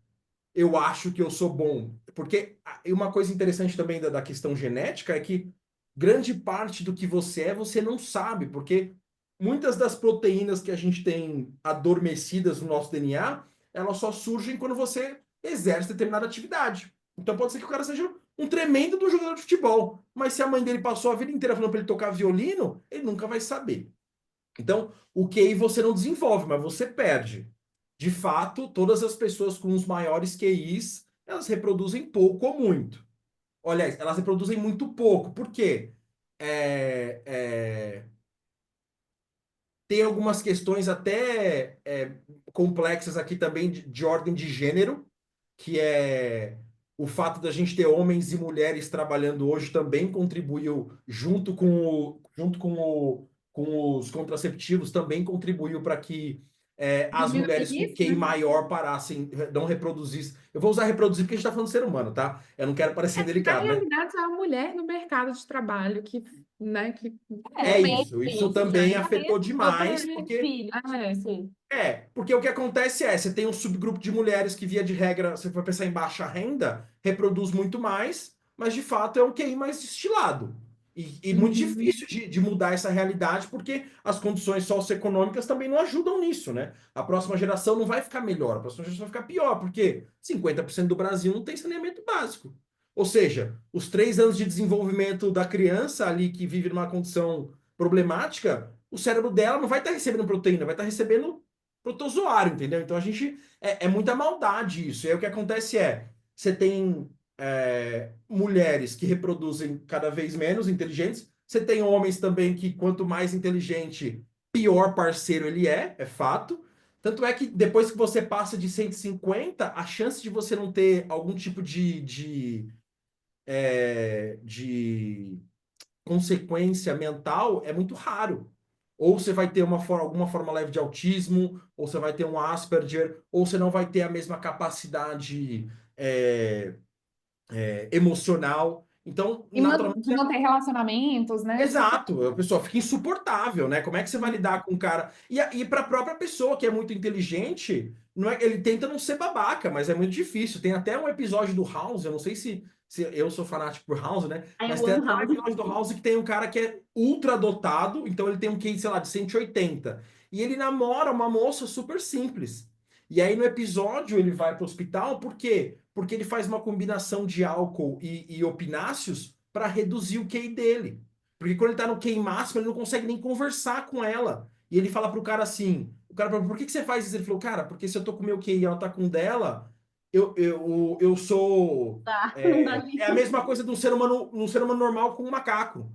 eu acho que eu sou bom. Porque uma coisa interessante também da questão genética é que grande parte do que você não sabe, porque muitas das proteínas que a gente tem adormecidas no nosso DNA, elas só surgem quando você exerce determinada atividade. Então pode ser que o cara seja um tremendo do jogador de futebol, mas se a mãe dele passou a vida inteira falando para ele tocar violino, ele nunca vai saber. Então, o QI você não desenvolve, mas você perde. De fato, todas as pessoas com os maiores QIs, elas reproduzem pouco ou muito. Olha, elas reproduzem muito pouco. Por quê? É, é, tem algumas questões até complexas aqui também de ordem de gênero, que é o fato da gente ter homens e mulheres trabalhando hoje também contribuiu, junto com os contraceptivos, também contribuiu para que as mulheres com Diminuir, QI né? maior parassem, não reproduzissem. Eu vou usar reproduzir porque a gente está falando de ser humano, tá? Eu não quero parecer Na indelicado, né? realidade, é a mulher no mercado de trabalho que, né, que É Também isso. Isso tem isso, né? também Também afetou vou ter demais, porque filho, tipo é, assim. porque o que acontece você tem um subgrupo de mulheres que, via de regra, se for pensar em baixa renda, reproduz muito mais, mas de fato é um QI mais destilado. E muito uhum. difícil de mudar essa realidade, porque as condições socioeconômicas também não ajudam nisso, né? A próxima geração não vai ficar melhor, a próxima geração vai ficar pior, porque 50% do Brasil não tem saneamento básico. Ou seja, os 3 anos de desenvolvimento da criança ali que vive numa condição problemática, o cérebro dela não vai estar recebendo proteína, vai estar recebendo protozoário, entendeu? Então a gente é muita maldade isso. E aí o que acontece você tem mulheres que reproduzem cada vez menos inteligentes, você tem homens também que quanto mais inteligente, pior parceiro ele é fato. Tanto é que depois que você passa de 150, a chance de você não ter algum tipo de consequência mental é muito raro. Ou você vai ter alguma forma leve de autismo, ou você vai ter um Asperger, ou você não vai ter a mesma capacidade emocional. Então, De naturalmente, manter relacionamentos, né? exato, a pessoa fica insuportável, né? Como é que você vai lidar com um cara? E para a própria pessoa que é muito inteligente, não é, ele tenta não ser babaca, mas é muito difícil. Tem até um episódio do House, eu não sei se eu sou fanático por House, né? Aí Mas eu tem amo até um House. episódio do House que tem um cara que é ultra dotado, então ele tem um QI, sei lá, de 180. E ele namora uma moça super simples. E aí no episódio ele vai para o hospital, por quê? Porque ele faz uma combinação de álcool e opináceos para reduzir o QI dele. Porque quando ele tá no QI máximo, ele não consegue nem conversar com ela. E ele fala pro cara assim: o cara pergunta, por que você faz isso? Ele falou, cara, porque se eu tô com o meu QI e ela tá com o dela, eu sou. Tá, não dá É a liga. mesma coisa de um ser humano normal com um macaco,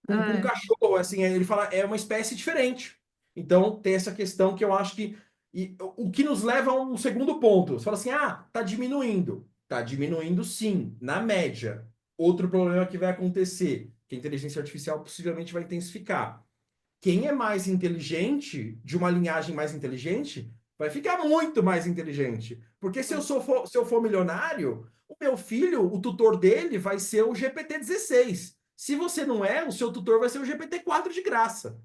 com um É. cachorro, assim, ele fala, é uma espécie diferente. Então, tem essa questão que eu acho que. E o que nos leva a um segundo ponto. Você fala assim: tá diminuindo. Tá diminuindo sim, na média. Outro problema que vai acontecer, que a inteligência artificial possivelmente vai intensificar. Quem é mais inteligente, de uma linhagem mais inteligente, vai ficar muito mais inteligente. Porque se eu for milionário, o meu filho, o tutor dele vai ser o GPT-16. Se você não é, o seu tutor vai ser o GPT-4 de graça.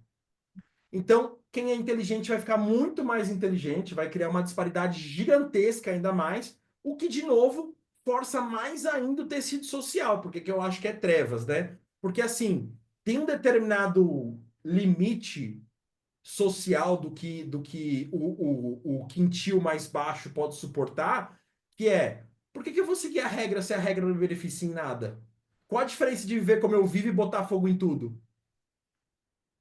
Então, quem é inteligente vai ficar muito mais inteligente, vai criar uma disparidade gigantesca ainda mais, o que, de novo, força mais ainda o tecido social, porque que eu acho que é trevas, né? Porque, assim, tem um determinado limite social do que o quintil mais baixo pode suportar, que é, por que eu vou seguir a regra se a regra não me beneficia em nada? Qual a diferença de viver como eu vivo e botar fogo em tudo?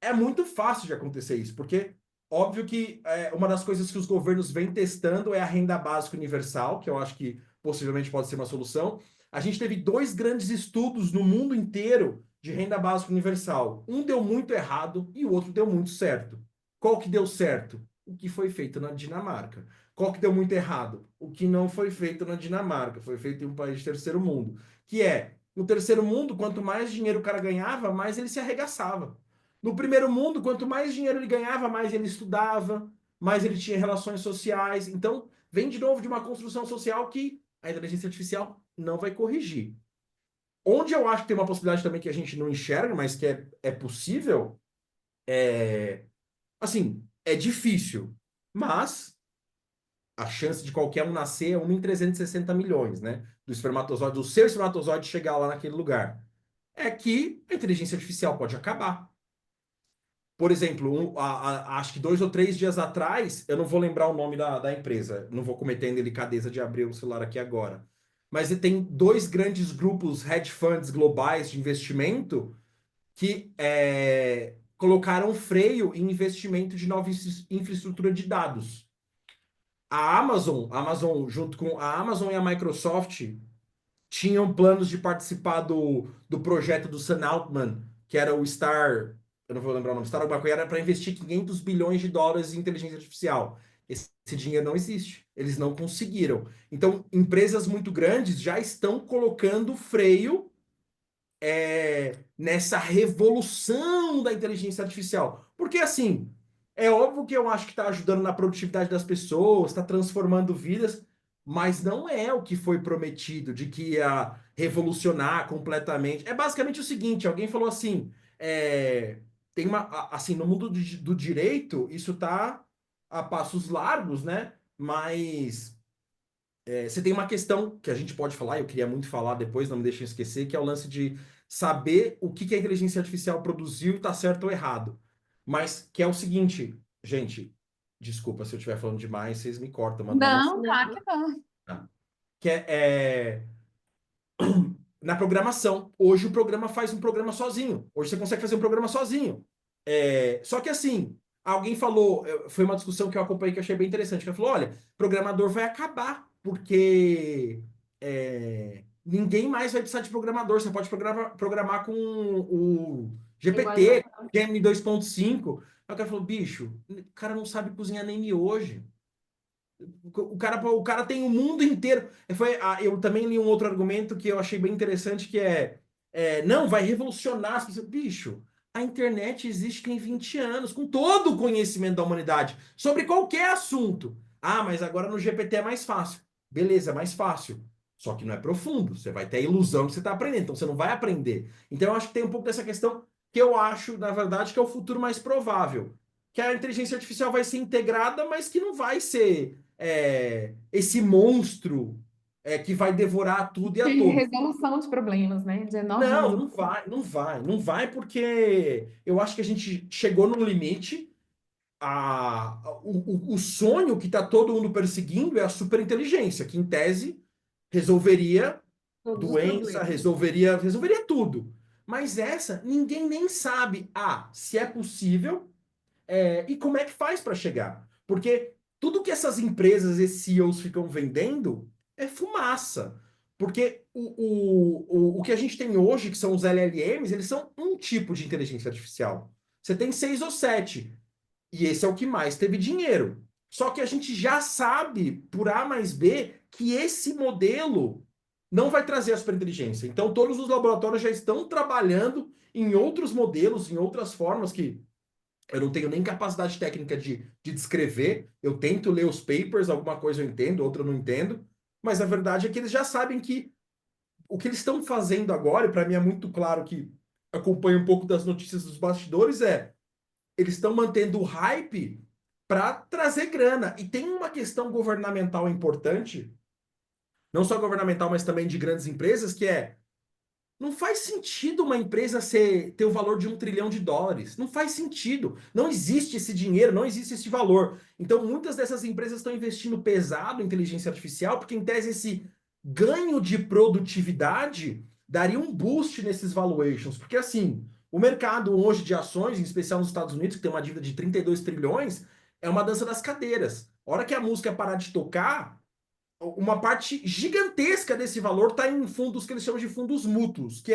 É muito fácil de acontecer isso, porque óbvio que uma das coisas que os governos vêm testando é a renda básica universal, que eu acho que possivelmente pode ser uma solução. A gente teve 2 grandes estudos no mundo inteiro de renda básica universal. Um deu muito errado e o outro deu muito certo. Qual que deu certo? O que foi feito na Dinamarca. Qual que deu muito errado? O que não foi feito na Dinamarca, foi feito em um país de terceiro mundo. Que é, no terceiro mundo, quanto mais dinheiro o cara ganhava, mais ele se arregaçava. No primeiro mundo, quanto mais dinheiro ele ganhava, mais ele estudava, mais ele tinha relações sociais. Então, vem de novo de uma construção social que a inteligência artificial não vai corrigir. Onde eu acho que tem uma possibilidade também que a gente não enxerga, mas que é possível, assim, é difícil, mas a chance de qualquer um nascer é 1 em 360 milhões, né? Do espermatozoide, do seu espermatozoide chegar lá naquele lugar. É que a inteligência artificial pode acabar. Por exemplo, acho que 2 ou 3 dias atrás, eu não vou lembrar o nome da empresa, não vou cometer a indelicadeza de abrir o celular aqui agora, mas tem 2 grandes grupos hedge funds globais de investimento que colocaram freio em investimento de nova infraestrutura de dados. A Amazon, junto com a Amazon e a Microsoft, tinham planos de participar do projeto do Sam Altman, que era o Star, eu não vou lembrar o nome, Star alguma coisa, era para investir 500 bilhões de dólares em inteligência artificial. Esse dinheiro não existe. Eles não conseguiram. Então, empresas muito grandes já estão colocando freio nessa revolução da inteligência artificial. Porque, assim, É óbvio que eu acho que está ajudando na produtividade das pessoas, está transformando vidas, mas não é o que foi prometido, de que ia revolucionar completamente. É basicamente o seguinte, alguém falou assim, tem assim, no mundo do direito, isso está a passos largos, né? Mas você tem uma questão que a gente pode falar, eu queria muito falar depois, não me deixem esquecer, que é o lance de saber o que que a inteligência artificial produziu e está certo ou errado. Mas que é o seguinte, gente, desculpa se eu estiver falando demais, vocês me cortam, mandam uma Não, Não. claro que não. mensagem. Que na programação. Hoje o programa faz um programa sozinho. Hoje você consegue fazer um programa sozinho. Só que assim, alguém falou, foi uma discussão que eu acompanhei que eu achei bem interessante, que ela falou, olha, programador vai acabar, porque ninguém mais vai precisar de programador. Você pode programar com o Linguagem GPT, natural. Gemini 2.5. Aí o cara falou, bicho, o cara não sabe cozinhar nem miojo. O cara tem o mundo inteiro. Eu também li um outro argumento que eu achei bem interessante, que não, vai revolucionar as pessoas. Bicho, a internet existe tem 20 anos, com todo o conhecimento da humanidade, sobre qualquer assunto. Ah, mas agora no GPT é mais fácil. Beleza, é mais fácil. Só que não é profundo. Você vai ter a ilusão que você está aprendendo, então você não vai aprender. Então eu acho que tem um pouco dessa questão que eu acho, na verdade, que é o futuro mais provável. Que a inteligência artificial vai ser integrada, mas que não vai ser esse monstro que vai devorar tudo e a De todos. resolução de problemas, né? De enorme Não, resolução. não vai, não vai, não vai, porque eu acho que a gente chegou num limite. O sonho que está todo mundo perseguindo é a superinteligência, que em tese resolveria Todos os doença, problemas. resolveria tudo. Mas essa, ninguém nem sabe, se é possível. E como é que faz para chegar? Porque tudo que essas empresas e CEOs ficam vendendo é fumaça. Porque o que a gente tem hoje, que são os LLMs, eles são um tipo de inteligência artificial. Você tem 6 ou 7. E esse é o que mais teve dinheiro. Só que a gente já sabe, por A mais B, que esse modelo não vai trazer a superinteligência. Então, todos os laboratórios já estão trabalhando em outros modelos, em outras formas que eu não tenho nem capacidade técnica de descrever. Eu tento ler os papers, alguma coisa eu entendo, outra eu não entendo. Mas a verdade é que eles já sabem que o que eles estão fazendo agora, e para mim é muito claro que acompanho um pouco das notícias dos bastidores, eles estão mantendo o hype para trazer grana. E tem uma questão governamental importante, não só governamental, mas também de grandes empresas, que não faz sentido uma empresa ter o valor de US$ 1 trilhão. Não faz sentido. Não existe esse dinheiro, não existe esse valor. Então, muitas dessas empresas estão investindo pesado em inteligência artificial, porque, em tese, esse ganho de produtividade daria um boost nesses valuations. Porque, assim, o mercado hoje de ações, em especial nos Estados Unidos, que tem uma dívida de 32 trilhões, é uma dança das cadeiras. A hora que a música parar de tocar, uma parte gigantesca desse valor está em fundos que eles chamam de fundos mútuos, que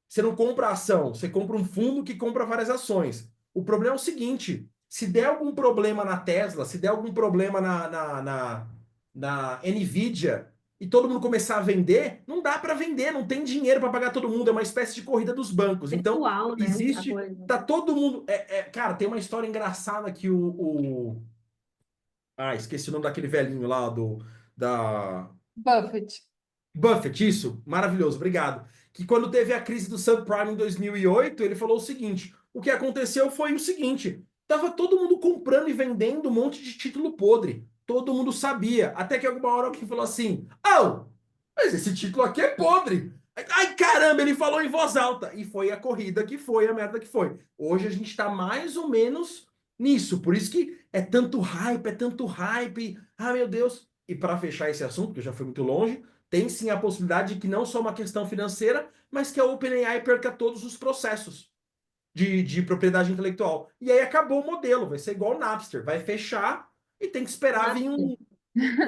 você não compra ação, você compra um fundo que compra várias ações. O problema é o seguinte: se der algum problema na Tesla, se der algum problema na Nvidia e todo mundo começar a vender, não dá para vender, não tem dinheiro para pagar todo mundo, é uma espécie de corrida dos bancos. Então, Pessoal, né? A existe, coisa. tá todo mundo. Cara, tem uma história engraçada que esqueci o nome daquele velhinho lá da Buffett. Buffett, isso, maravilhoso, obrigado. Que quando teve a crise do subprime em 2008, ele falou o seguinte: o que aconteceu foi o seguinte, tava todo mundo comprando e vendendo um monte de título podre. Todo mundo sabia, até que alguma hora alguém falou assim: "Oh, mas esse título aqui é podre". Ai, caramba, ele falou em voz alta. E foi a corrida que foi, a merda que foi. Hoje a gente tá mais ou menos nisso. Por isso que é tanto hype, é tanto hype. Ah, meu Deus. E para fechar esse assunto, que eu já fui muito longe, tem sim a possibilidade de que não só uma questão financeira, mas que a OpenAI perca todos os processos de propriedade intelectual. E aí acabou o modelo, vai ser igual o Napster, vai fechar e tem que esperar vir Napster.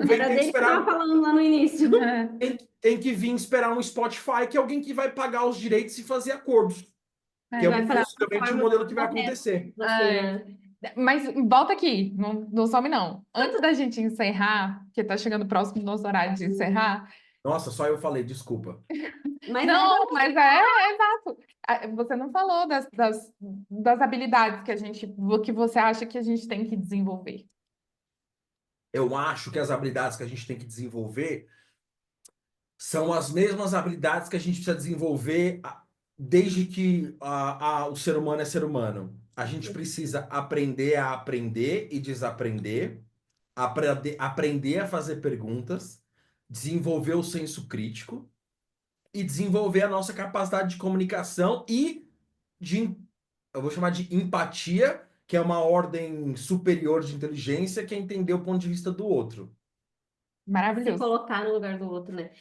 tem Era que dele que eu tava esperar, falando lá no início. tem que vir esperar um Spotify, que é alguém que vai pagar os direitos e fazer acordos, que é Vai para a possivelmente o plataforma modelo que vai correta. acontecer. Assim, Ai, mas volta aqui, não some não. Antes da gente encerrar, que tá chegando próximo do nosso horário de encerrar, Nossa, só eu falei, desculpa. Mas Não, mas é exato. Você não falou das habilidades que você acha que a gente tem que desenvolver. Eu acho que as habilidades que a gente tem que desenvolver são as mesmas habilidades que a gente precisa desenvolver desde que o ser humano é ser humano. A gente precisa aprender a aprender e desaprender, aprender a fazer perguntas, desenvolver o senso crítico e desenvolver a nossa capacidade de comunicação e de, eu vou chamar de empatia, que é uma ordem superior de inteligência, que é entender o ponto de vista do outro. se Maravilhoso. colocar no lugar do outro, né?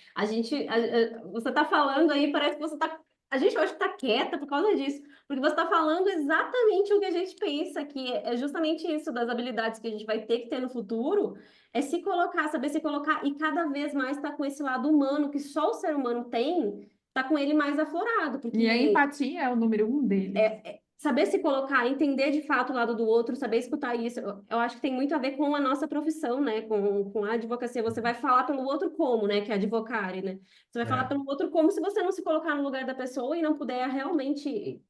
Você tá falando aí, parece que você tá. A gente hoje tá quieta por causa disso, porque você tá falando exatamente o que a gente pensa, que é justamente isso, das habilidades que a gente vai ter que ter no futuro, é se colocar, saber se colocar, e cada vez mais tá com esse lado humano, que só o ser humano tem, tá com ele mais aflorado, E a porque empatia é o número 1 dele. saber se colocar, entender de fato o lado do outro, saber escutar isso, eu acho que tem muito a ver com a nossa profissão, né? Com a advocacia. Você vai falar pelo outro como, né? Que é advocare, né? Você vai falar É. pelo outro como se você não se colocar no lugar da pessoa e não puder realmente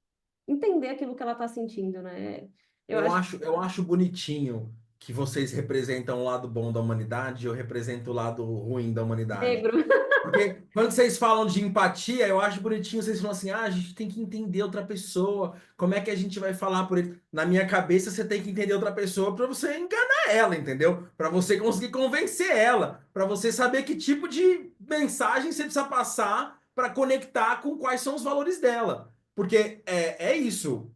entender aquilo que ela está sentindo, né? Eu acho Eu acho bonitinho que vocês representam o lado bom da humanidade e eu represento o lado ruim da humanidade. negro. Porque quando vocês falam de empatia, eu acho bonitinho, vocês falam assim, a gente tem que entender outra pessoa, como é que a gente vai falar por ele? Na minha cabeça, você tem que entender outra pessoa para você enganar ela, entendeu? Para você conseguir convencer ela, para você saber que tipo de mensagem você precisa passar para conectar com quais são os valores dela. Porque é isso.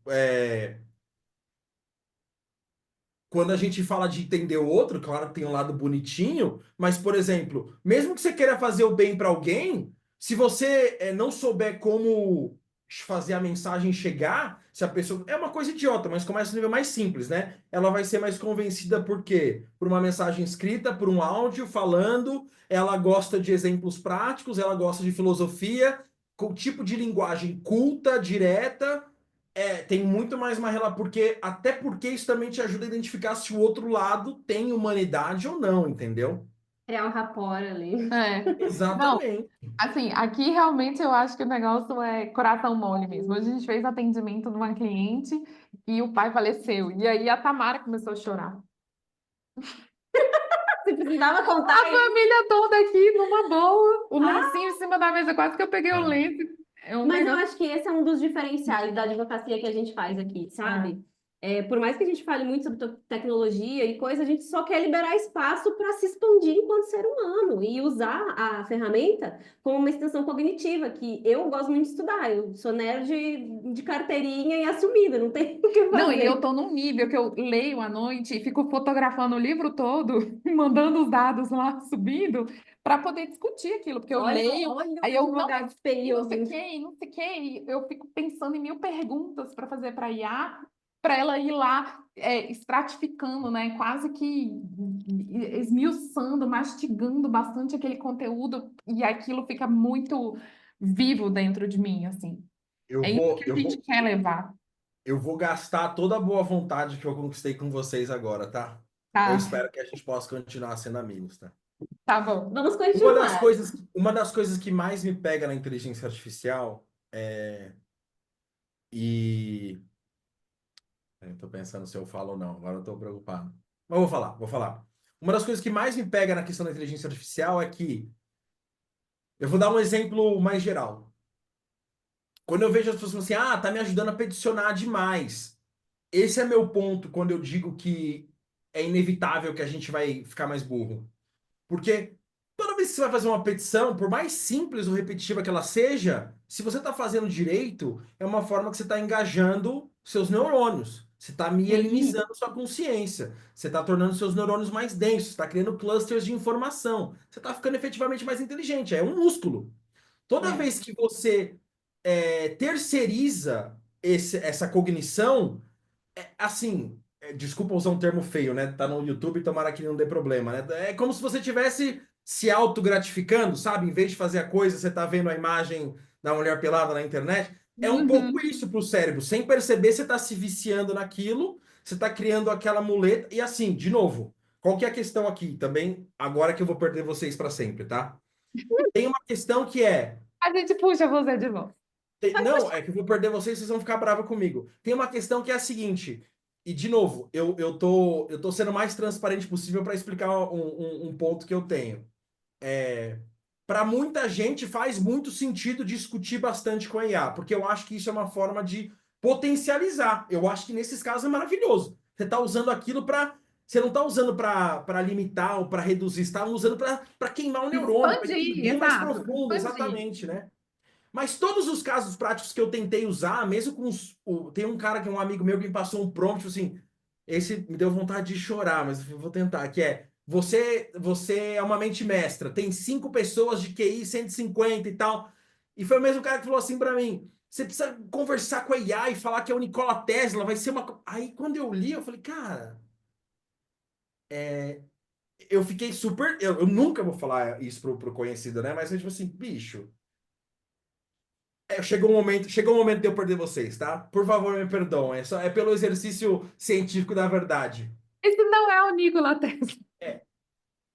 Quando a gente fala de entender o outro, claro que tem um lado bonitinho, mas, por exemplo, mesmo que você queira fazer o bem para alguém, se você não souber como fazer a mensagem chegar, se a pessoa. É uma coisa idiota, mas começa no nível mais simples, né? Ela vai ser mais convencida por quê? Por uma mensagem escrita, por um áudio falando, ela gosta de exemplos práticos, ela gosta de filosofia, com tipo de linguagem culta, direta. Tem muito mais uma relação, porque até porque isso também te ajuda a identificar se o outro lado tem humanidade ou não, entendeu? Criar um rapport ali. É. Não, Exatamente. assim, aqui realmente eu acho que o negócio é coração mole mesmo. Hoje a gente fez atendimento numa cliente e o pai faleceu. E aí a Tamara começou a chorar. Você precisava A contar isso. família toda aqui numa boa, o lencinho em cima da mesa, quase que eu peguei o É. lenço. É um Mas eu negócio. acho que esse é um dos diferenciais da advocacia que a gente faz aqui, É. sabe? Por mais que a gente fale muito sobre tecnologia e coisa, a gente só quer liberar espaço para se expandir enquanto ser humano e usar a ferramenta como uma extensão cognitiva, que eu gosto muito de estudar. Eu sou nerd de carteirinha e assumida, não tem o que Não, e eu fazer. tô num nível que eu leio à noite e fico fotografando o livro todo, e mandando os dados lá subindo, para poder discutir aquilo, porque eu leio, Olha aí o eu não, advogado de TI não sei o ouvindo. que, não sei o que, e eu fico pensando em mil perguntas para fazer para a IA, para ela ir lá estratificando, né? Quase que esmiuçando, mastigando bastante aquele conteúdo, e aquilo fica muito vivo dentro de mim, assim. Eu É isso vou, que a eu gente vou, quer levar, eu vou gastar toda a boa vontade que eu conquistei com vocês agora, tá? Eu tá? espero que a gente possa continuar sendo amigos, tá? Tá bom. Vamos continuar. Uma das coisas que mais me pega na inteligência artificial e eu tô pensando se eu falo ou não, agora eu tô preocupado. Mas vou falar, vou falar. Uma das coisas que mais me pega na questão da inteligência artificial é que eu vou dar um exemplo mais geral. Quando eu vejo as pessoas falando assim, tá me ajudando a peticionar demais. Esse é meu ponto quando eu digo que é inevitável que a gente vai ficar mais burro. Porque toda vez que você vai fazer uma petição, por mais simples ou repetitiva que ela seja, se você está fazendo direito, é uma forma que você está engajando seus neurônios. Você está Sim, mielinizando sua consciência. Você está tornando seus neurônios mais densos. Você está criando clusters de informação. Você está ficando efetivamente mais inteligente. É um músculo. Toda é. vez que você terceiriza essa cognição, assim, desculpa usar um termo feio, né? Tá no YouTube, tomara que não dê problema, né? É como se você tivesse se autogratificando, sabe? Em vez de fazer a coisa, você tá vendo a imagem da mulher pelada na internet. É um pouco Uhum. isso pro cérebro. Sem perceber, você tá se viciando naquilo, você tá criando aquela muleta. E assim, de novo, qual que é a questão aqui? Também, agora que eu vou perder vocês para sempre, tá? Tem uma questão que é. A gente puxa você de volta. Não, é que eu vou perder vocês, vocês vão ficar bravos comigo. Tem uma questão que é a seguinte, e de novo, eu tô sendo o mais transparente possível para explicar um ponto que eu tenho. Para muita gente faz muito sentido discutir bastante com a IA, porque eu acho que isso é uma forma de potencializar. Eu acho que nesses casos é maravilhoso. Você está usando aquilo para. Você não está usando para limitar ou para reduzir, você está usando para queimar o neurônio, para Expandir, entender mais exato. profundo, Expandir. exatamente, né? Mas todos os casos práticos que eu tentei usar, mesmo com tem um cara que é um amigo meu que me passou um prompt, tipo assim, esse me deu vontade de chorar, mas eu vou tentar, que é, você é uma mente mestra, tem 5 pessoas de QI 150 e tal, e foi o mesmo cara que falou assim para mim, você precisa conversar com a IA e falar que é o Nikola Tesla, vai ser uma... Aí quando eu li, eu falei, cara, eu fiquei super... Eu nunca vou falar isso pro conhecido, né? Mas é tipo assim, bicho... chegou o momento de eu perder vocês, tá? Por favor, me perdoem. É pelo exercício científico da verdade. Esse não é o Nikola Tesla.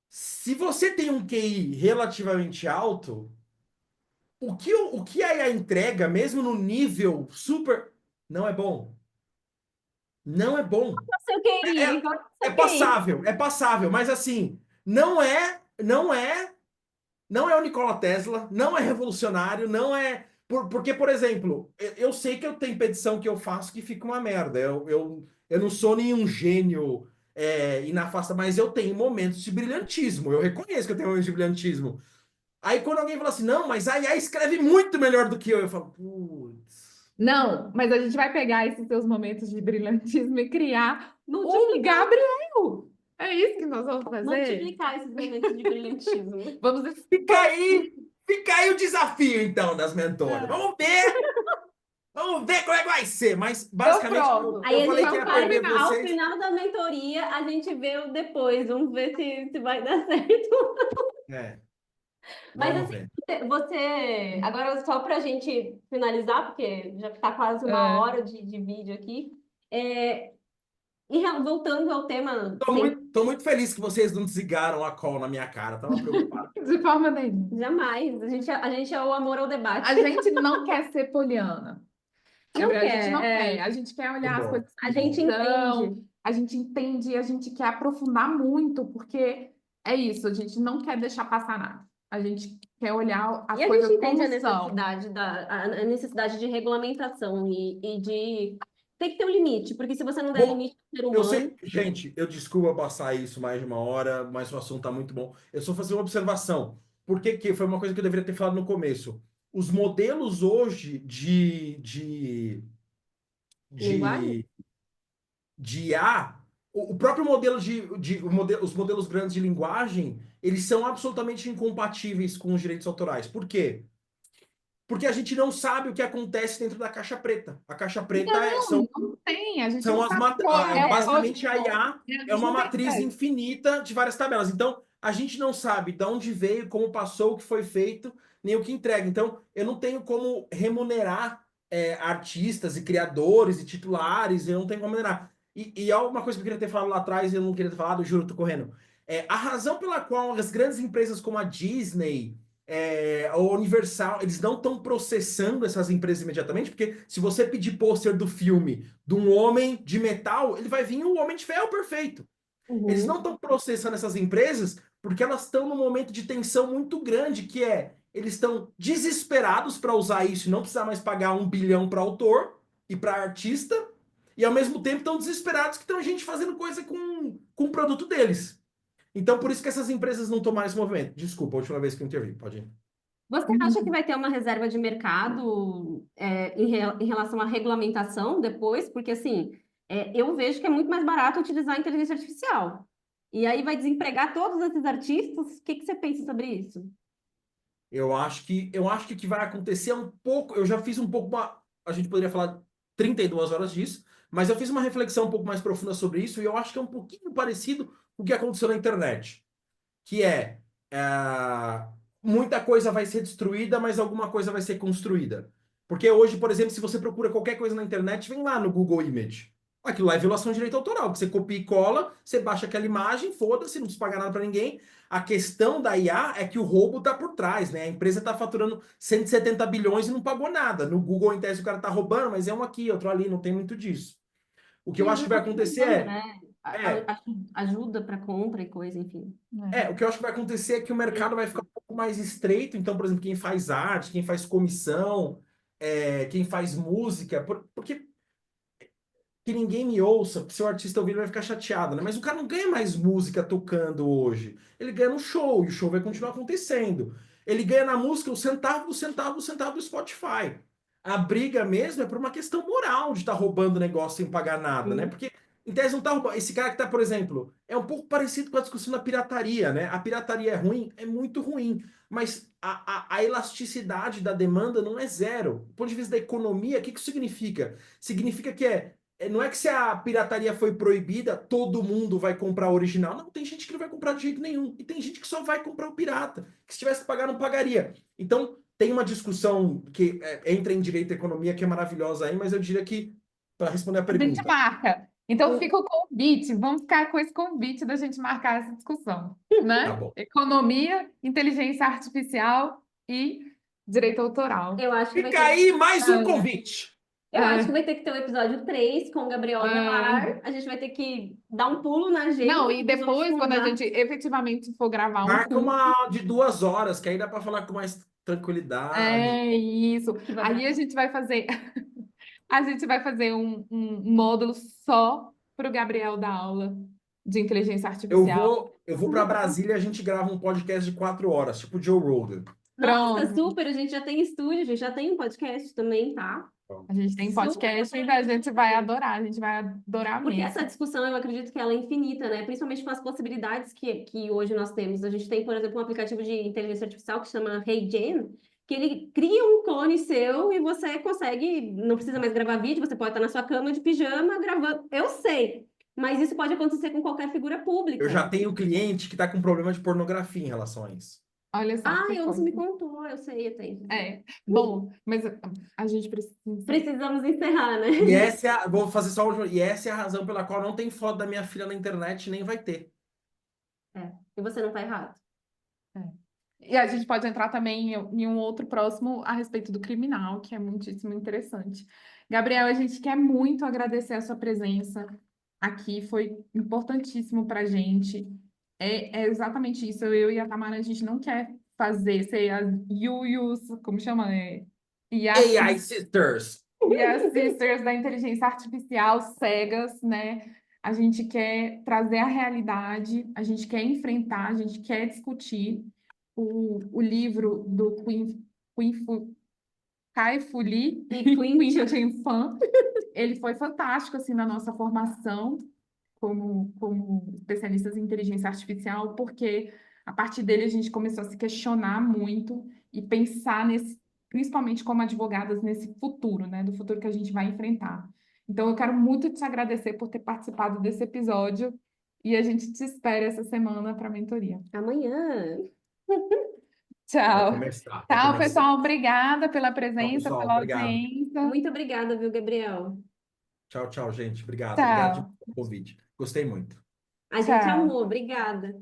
Se você tem um QI relativamente alto, o que a IA entrega, mesmo no nível super, não é bom. Não é bom. Seu QI, É, qual que é é seu QI? passável, mas assim, não é o Nikola Tesla, não é revolucionário, não é. Porque, por exemplo, eu sei que eu tenho petição que eu faço que fica uma merda. Eu não sou nenhum gênio inafasta, mas eu tenho momentos de brilhantismo. Eu reconheço que eu tenho momentos de brilhantismo. Aí quando alguém fala assim, não, mas a IA escreve muito melhor do que eu falo, putz. Não, mas a gente vai pegar esses seus momentos de brilhantismo e criar um Multiplicar, Gabriel. É isso que nós vamos fazer? multiplicar esses momentos de brilhantismo. Vamos Fica expandir. aí, fica aí o desafio, então, das mentoras. É. Vamos ver como é que vai ser. Mas, Então, basicamente, eu, pronto. Aí eu a falei gente que ia Vamos faz, perder combinar. ao vocês. final da mentoria, a gente vê o depois, vamos ver se vai dar certo. É, Mas vamos assim, ver. agora só para a gente finalizar, porque já está quase uma É, hora de vídeo aqui, é, voltando ao tema, Tô muito feliz que vocês não desligaram a call na minha cara. Tava preocupado. de forma nenhuma. jamais, a gente é o amor ao debate. A gente não quer ser poliana. Não A gente quer, não quer. A gente quer Que olhar as bom, coisas a que com gente bom. visão, entende. a gente entende, a gente quer aprofundar muito, porque é isso, a gente não quer deixar passar nada. A gente quer olhar E as a gente coisas entende como a são. necessidade a necessidade de regulamentação e de tem que ter um limite, porque se você não der Bom, limite ao ser eu humano, sei, gente, eu desculpa passar isso mais de uma hora, mas o assunto tá muito bom. Eu só fazer uma observação. Por que que foi uma coisa que eu deveria ter falado no começo? Os modelos hoje linguagem, de, de IA, o próprio modelo os modelos grandes de linguagem, eles são absolutamente incompatíveis com os direitos autorais. Por quê? Porque a gente não sabe o que acontece dentro da caixa preta. A caixa preta Não, não tem, a gente são não as sabe qual é o basicamente a código. IA A é gente uma não tem matriz ideia. infinita de várias tabelas. Então, a gente não sabe de onde veio, como passou, o que foi feito, nem o que entrega. Então, eu não tenho como remunerar artistas e criadores e titulares, eu não tenho como remunerar. E é uma coisa que eu queria ter falado lá atrás e eu não queria ter falado, juro, tô correndo. A razão pela qual as grandes empresas como a Disney, a Universal, eles não estão processando essas empresas imediatamente, porque se você pedir pôster do filme de um homem de metal, ele vai vir um homem de ferro perfeito. Eles não uhum. estão processando essas empresas porque elas estão num momento de tensão muito grande, que eles estão desesperados para usar isso e não precisar mais pagar 1 bilhão para autor e para artista, e ao mesmo tempo estão desesperados que tem gente fazendo coisa com o produto deles. Então, por isso que essas empresas não tomaram esse movimento. Desculpa, a última vez que eu intervi, pode ir. Você acha que vai ter uma reserva de mercado em relação à regulamentação depois? Porque assim, eu vejo que é muito mais barato utilizar a inteligência artificial. E aí vai desempregar todos esses artistas? O que que você pensa sobre isso? Eu acho que o que vai acontecer é um pouco. Eu já fiz um pouco. A gente poderia falar 32 horas disso, mas eu fiz uma reflexão um pouco mais profunda sobre isso e eu acho que é um pouquinho parecido com o que aconteceu na internet, que muita coisa vai ser destruída, mas alguma coisa vai ser construída. Porque hoje, por exemplo, se você procura qualquer coisa na internet, vem lá no Google Image. Aquilo lá é violação de direito autoral, que você copia e cola, você baixa aquela imagem, foda-se, não precisa pagar nada para ninguém. A questão da IA é que o roubo tá por trás, né? A empresa tá faturando 170 bilhões e não pagou nada. No Google, em tese, o cara tá roubando, mas é um aqui, outro ali, não tem muito disso. O que eu E acho que vai acontecer ajuda, né? é, Ajuda para compra e coisa, enfim. o que eu acho que vai acontecer é que o mercado vai ficar um pouco mais estreito. Então, por exemplo, quem faz arte, quem faz comissão, quem faz música, porque que ninguém me ouça, porque se o artista ouvir ele vai ficar chateado, né? Mas o cara não ganha mais música tocando hoje. Ele ganha no show, e o show vai continuar acontecendo. Ele ganha na música o centavo, o centavo, o centavo do Spotify. A briga mesmo é por uma questão moral de estar roubando negócio sem pagar nada, né? Sim. Porque, em tese, não tá roubando. Esse cara que tá, por exemplo, é um pouco parecido com a discussão da pirataria, né? A pirataria é ruim? É muito ruim. Mas a elasticidade da demanda não é zero. Do ponto de vista da economia, o que isso significa? Significa que não é que se a pirataria foi proibida, todo mundo vai comprar o original. Não, tem gente que não vai comprar de jeito nenhum. E tem gente que só vai comprar o pirata. Que se tivesse que pagar, não pagaria. Então, tem uma discussão que entra em direito e economia que é maravilhosa aí, mas eu diria que, para responder a A gente pergunta, marca. Então O- fica o convite, vamos ficar com esse convite da gente marcar essa discussão, tá né? bom. Economia, inteligência artificial e direito autoral. Eu acho que vai Fica ter, aí mais um convite. eu acho que É, vai ter que ter o episódio 3 com o Gabriel é. Avelar. A gente vai ter que dar um pulo na Não, agenda, e nos depois, quando a aprofundar. gente efetivamente for gravar um Marca curso, uma de 2 horas, que aí dá para falar com mais tranquilidade. é isso. Que vai Aí dar. a gente vai fazer, a gente vai fazer um módulo só para o Gabriel da aula de inteligência artificial. Eu vou para Brasília e a gente grava um podcast de 4 horas, tipo Joe Rogan. Nossa, Pronto. super! A gente já tem estúdio, a gente já tem um podcast também, tá? A gente tem Super podcast e bacana. a gente vai adorar, a gente vai adorar Porque essa mesmo. discussão, eu acredito que ela é infinita, né? Principalmente com as possibilidades que hoje nós temos. A gente tem, por exemplo, um aplicativo de inteligência artificial que chama HeyGen, que ele cria um clone seu e você consegue, não precisa mais gravar vídeo, você pode estar na sua cama de pijama gravando. Eu sei, mas isso pode acontecer com qualquer figura Eu pública. já tenho cliente que está com problema de pornografia em relação a isso. Olha só Ah, que você me coisa. contou, eu sei, eu tenho. É, bom, mas a gente precisa. Precisamos encerrar, né? E essa vou fazer só e essa é a razão pela qual não tem foto da minha filha na internet, nem vai ter. É, e você não tá errado. E a gente pode entrar também em um outro próximo a respeito do criminal, que é muitíssimo interessante. Gabriel, a gente quer muito agradecer a sua presença aqui, foi importantíssimo para a gente. É exatamente isso. Eu e a Tamara, a gente não quer fazer ser as Yuyus, como chama? E as, AI Sisters! e as sisters da inteligência artificial cegas, né? A gente quer trazer a realidade, a gente quer enfrentar, a gente quer discutir. O livro do Kai-Fu Lee, E Queen Quintia. Chen Fan, ele foi fantástico assim na nossa formação como especialistas em inteligência artificial, porque a partir dele a gente começou a se questionar muito e pensar nesse, principalmente como advogadas nesse futuro, né, do futuro que a gente vai enfrentar. Então eu quero muito te agradecer por ter participado desse episódio e a gente te espera essa semana para a mentoria. Amanhã. Vai Tchau. começar, vai Tchau, começar. pessoal. Obrigada pela Tchau, presença, pessoal. pela Obrigado. audiência. Muito obrigada, viu, Gabriel? Tchau, tchau, gente. Obrigado. Obrigado Tchau. pelo convite. Gostei muito. A gente Tchau. amou, obrigada.